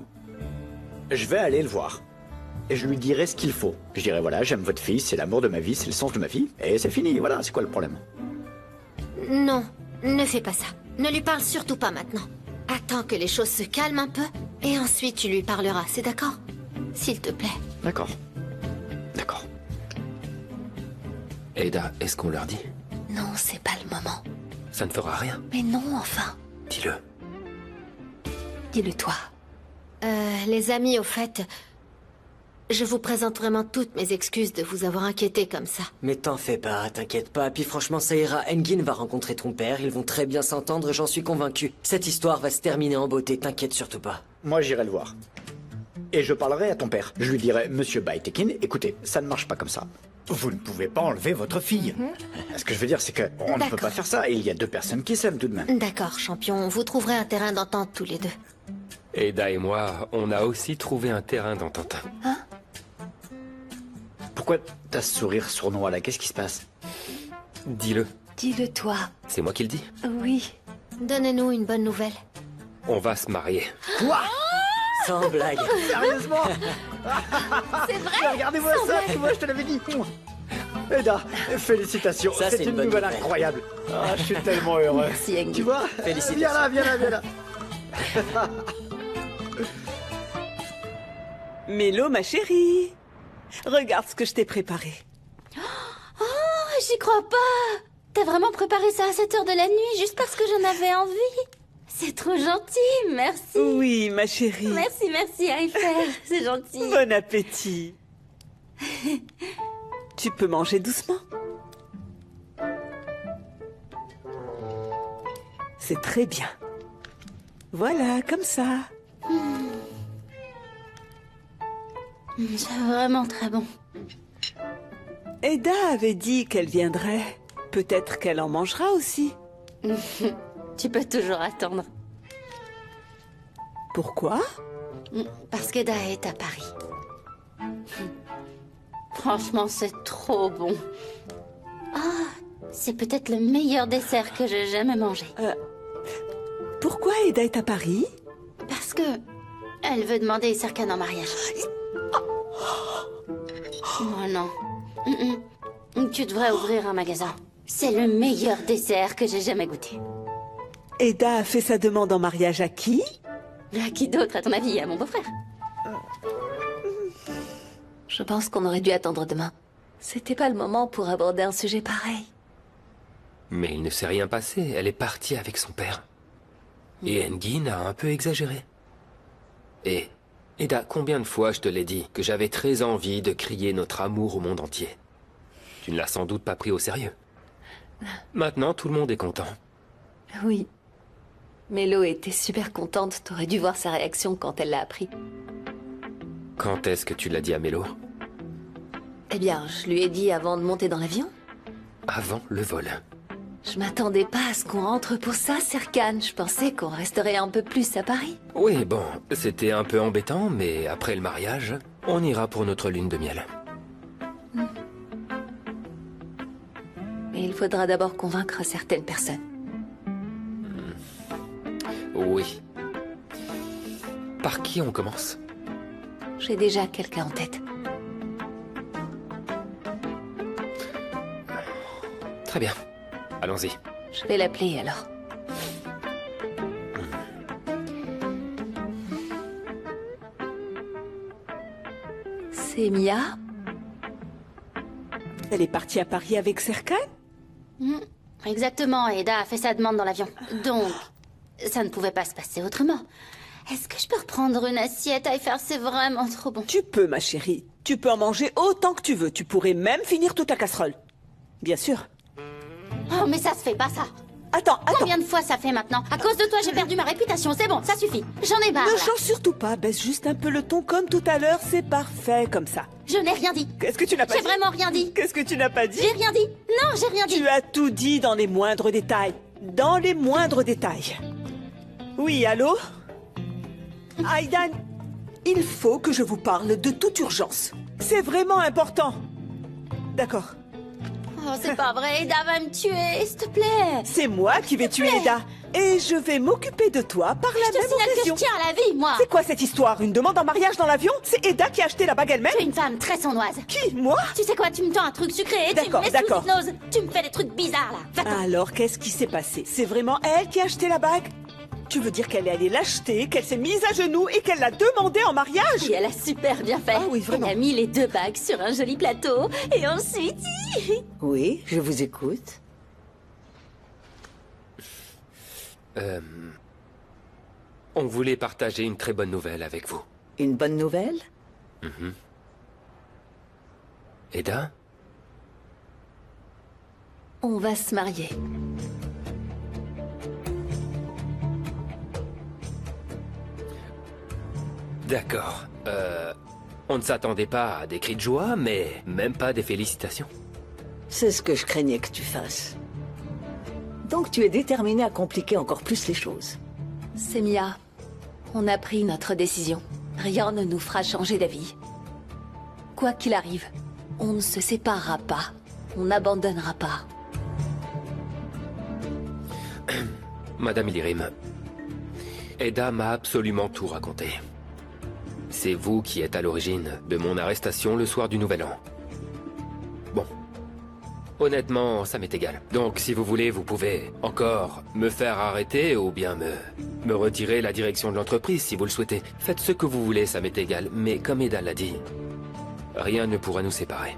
Je vais aller le voir. Et je lui dirai ce qu'il faut. Je dirai, voilà, j'aime votre fille, c'est l'amour de ma vie, c'est le sens de ma vie. Et c'est fini, voilà, c'est quoi le problème? Non, ne fais pas ça. Ne lui parle surtout pas maintenant. Attends que les choses se calment un peu, et ensuite tu lui parleras, c'est d'accord? S'il te plaît. D'accord. D'accord. Ada, est-ce qu'on leur dit? Non, c'est pas le moment. Ça ne fera rien. Mais non, enfin. Dis-le. Dis-le toi. Les amis, au fait... Je vous présente vraiment toutes mes excuses de vous avoir inquiété comme ça. Mais t'en fais pas, t'inquiète pas. Puis franchement, ça ira. Engin va rencontrer ton père, ils vont très bien s'entendre, j'en suis convaincu. Cette histoire va se terminer en beauté, t'inquiète surtout pas. Moi, j'irai le voir. Et je parlerai à ton père. Je lui dirai, Monsieur Baitekin, écoutez, ça ne marche pas comme ça. Vous ne pouvez pas enlever votre fille. Ce que je veux dire, c'est qu'on ne peut pas faire ça. Et il y a deux personnes qui s'aiment tout de même. D'accord, champion. Vous trouverez un terrain d'entente tous les deux. Ada et moi, on a aussi trouvé un terrain d'entente. Hein? Pourquoi t'as ce sourire sournois là? Qu'est-ce qui se passe? Dis-le. Dis-le toi. C'est moi qui le dis. Oui. Donnez-nous une bonne nouvelle. On va se marier. Quoi? Sans blague. Sérieusement? C'est vrai? Regardez-moi ça, moi je te l'avais dit. Eda, félicitations. Ça, c'est une bonne nouvelle incroyable. Ah, je suis tellement heureux. Merci, Engin. Tu vois? Félicitations. Viens là, viens là, viens là. Mélo, ma chérie. Regarde ce que je t'ai préparé. Oh, j'y crois pas. T'as vraiment préparé ça à cette heure de la nuit juste parce que j'en avais envie. C'est trop gentil, merci. Oui, ma chérie. Merci, Eiffel. C'est gentil. Bon appétit. Tu peux manger doucement. C'est très bien. Voilà, comme ça. C'est vraiment très bon. Ada avait dit qu'elle viendrait. Peut-être qu'elle en mangera aussi. Tu peux toujours attendre. Pourquoi? Parce qu'Eda est à Paris. Franchement, c'est trop bon. Ah, c'est peut-être le meilleur dessert que j'ai jamais mangé. Pourquoi Ada est à Paris? Parce que elle veut demander Serkan en mariage. Oh non. Tu devrais ouvrir un magasin. C'est le meilleur dessert que j'ai jamais goûté. Ada a fait sa demande en mariage à qui? À qui d'autre, à ton avis? À mon beau-frère. Je pense qu'on aurait dû attendre demain. C'était pas le moment pour aborder un sujet pareil. Mais il ne s'est rien passé, elle est partie avec son père. Et Engin a un peu exagéré. Et, Ada, combien de fois je te l'ai dit que j'avais très envie de crier notre amour au monde entier? Tu ne l'as sans doute pas pris au sérieux. Maintenant, tout le monde est content. Oui. Mélo était super contente, t'aurais dû voir sa réaction quand elle l'a appris. Quand est-ce que tu l'as dit à Mélo? Eh bien, je lui ai dit avant de monter dans l'avion. Avant le vol. Je m'attendais pas à ce qu'on rentre pour ça, Serkan. Je pensais qu'on resterait un peu plus à Paris. Oui, bon, c'était un peu embêtant, mais après le mariage, on ira pour notre lune de miel. Mais il faudra d'abord convaincre certaines personnes. Oui. Par qui on commence? J'ai déjà quelqu'un en tête. Très bien. Allons-y. Je vais l'appeler alors. C'est Mia? Elle est partie à Paris avec Serkan? Exactement, Eda a fait sa demande dans l'avion. Donc, ça ne pouvait pas se passer autrement. Est-ce que je peux reprendre une assiette à faire? C'est vraiment trop bon. Tu peux, ma chérie. Tu peux en manger autant que tu veux. Tu pourrais même finir toute la casserole. Bien sûr. Oh, mais ça se fait pas, ça. Attends. Combien de fois ça fait maintenant? À cause de toi, j'ai perdu ma réputation. C'est bon, ça suffit. J'en ai marre. Ne là. change surtout pas. Baisse juste un peu le ton comme tout à l'heure. C'est parfait comme ça. Je n'ai rien dit. Qu'est-ce que tu n'as pas dit? J'ai vraiment rien dit. Qu'est-ce que tu n'as pas dit? J'ai rien dit. Non, j'ai rien dit. Tu as tout dit dans les moindres détails. Dans les moindres détails. Oui, allô? Aidan, il faut que je vous parle de toute urgence. C'est vraiment important. D'accord. Oh, c'est pas vrai. Eda va me tuer, s'il te plaît. C'est moi qui vais tuer Eda. Et je vais m'occuper de toi par la même Je te signale occasion. que je tiens à la vie, moi. C'est quoi cette histoire? Une demande en mariage dans l'avion? C'est Eda qui a acheté la bague elle-même? Tu es une femme très sournoise. Qui? Moi? Tu sais quoi, tu me tends un truc sucré et tu me D'accord, mets d'accord. sous hypnose. Tu me fais des trucs bizarres, là. Va-t'en. Alors, qu'est-ce qui s'est passé? C'est vraiment elle qui a acheté la bague? Tu veux dire qu'elle est allée l'acheter, qu'elle s'est mise à genoux et qu'elle l'a demandé en mariage? Et elle a super bien fait. Ah oui, vraiment. Elle a mis les 2 bagues sur un joli plateau et ensuite... Oui, je vous écoute. On voulait partager une très bonne nouvelle avec vous. Une bonne nouvelle? Eda? On va se marier. D'accord. On ne s'attendait pas à des cris de joie, mais même pas des félicitations. C'est ce que je craignais que tu fasses. Donc tu es déterminé à compliquer encore plus les choses. Semia, on a pris notre décision. Rien ne nous fera changer d'avis. Quoi qu'il arrive, on ne se séparera pas. On n'abandonnera pas. Madame Illyrim, Eda m'a absolument tout raconté. C'est vous qui êtes à l'origine de mon arrestation le soir du Nouvel An. Bon. Honnêtement, ça m'est égal. Donc, si vous voulez, vous pouvez encore me faire arrêter ou bien me retirer la direction de l'entreprise si vous le souhaitez. Faites ce que vous voulez, ça m'est égal. Mais comme Eda l'a dit, rien ne pourra nous séparer.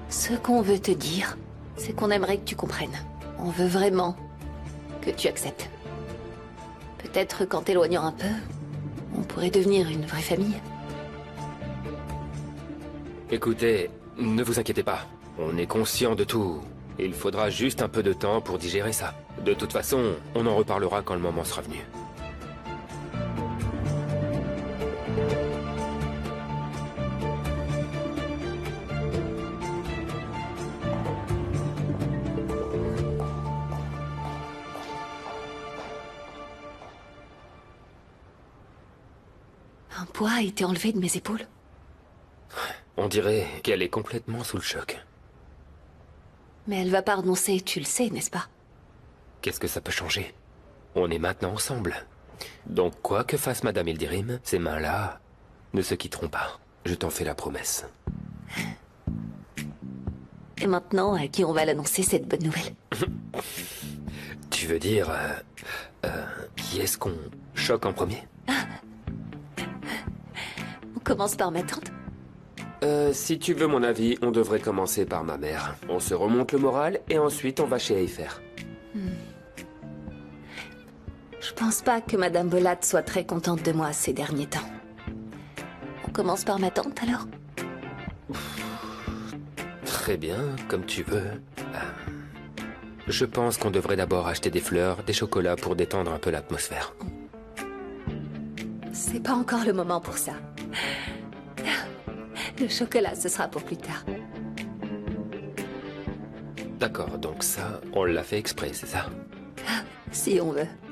Ce qu'on veut te dire, c'est qu'on aimerait que tu comprennes. On veut vraiment que tu acceptes. Peut-être qu'en t'éloignant un peu, on pourrait devenir une vraie famille. Écoutez, ne vous inquiétez pas. On est conscient de tout. Il faudra juste un peu de temps pour digérer ça. De toute façon, on en reparlera quand le moment sera venu. Un poids a été enlevé de mes épaules. On dirait qu'elle est complètement sous le choc. Mais elle va pas renoncer, tu le sais, n'est-ce pas? Qu'est-ce que ça peut changer? On est maintenant ensemble. Donc quoi que fasse Madame Ildyrim, ces mains-là ne se quitteront pas. Je t'en fais la promesse. Et maintenant, à qui on va l'annoncer, cette bonne nouvelle? Tu veux dire... qui est-ce qu'on choque en premier? On commence par ma tante. Si tu veux mon avis, on devrait commencer par ma mère. On se remonte le moral et ensuite on va chez Eifer. Je pense pas que Madame Bolat soit très contente de moi ces derniers temps. On commence par ma tante alors? Très bien, comme tu veux. Je pense qu'on devrait d'abord acheter des fleurs, des chocolats pour détendre un peu l'atmosphère. C'est pas encore le moment pour ça. Le chocolat, ce sera pour plus tard. D'accord, donc ça, on l'a fait exprès, c'est ça? Si on veut.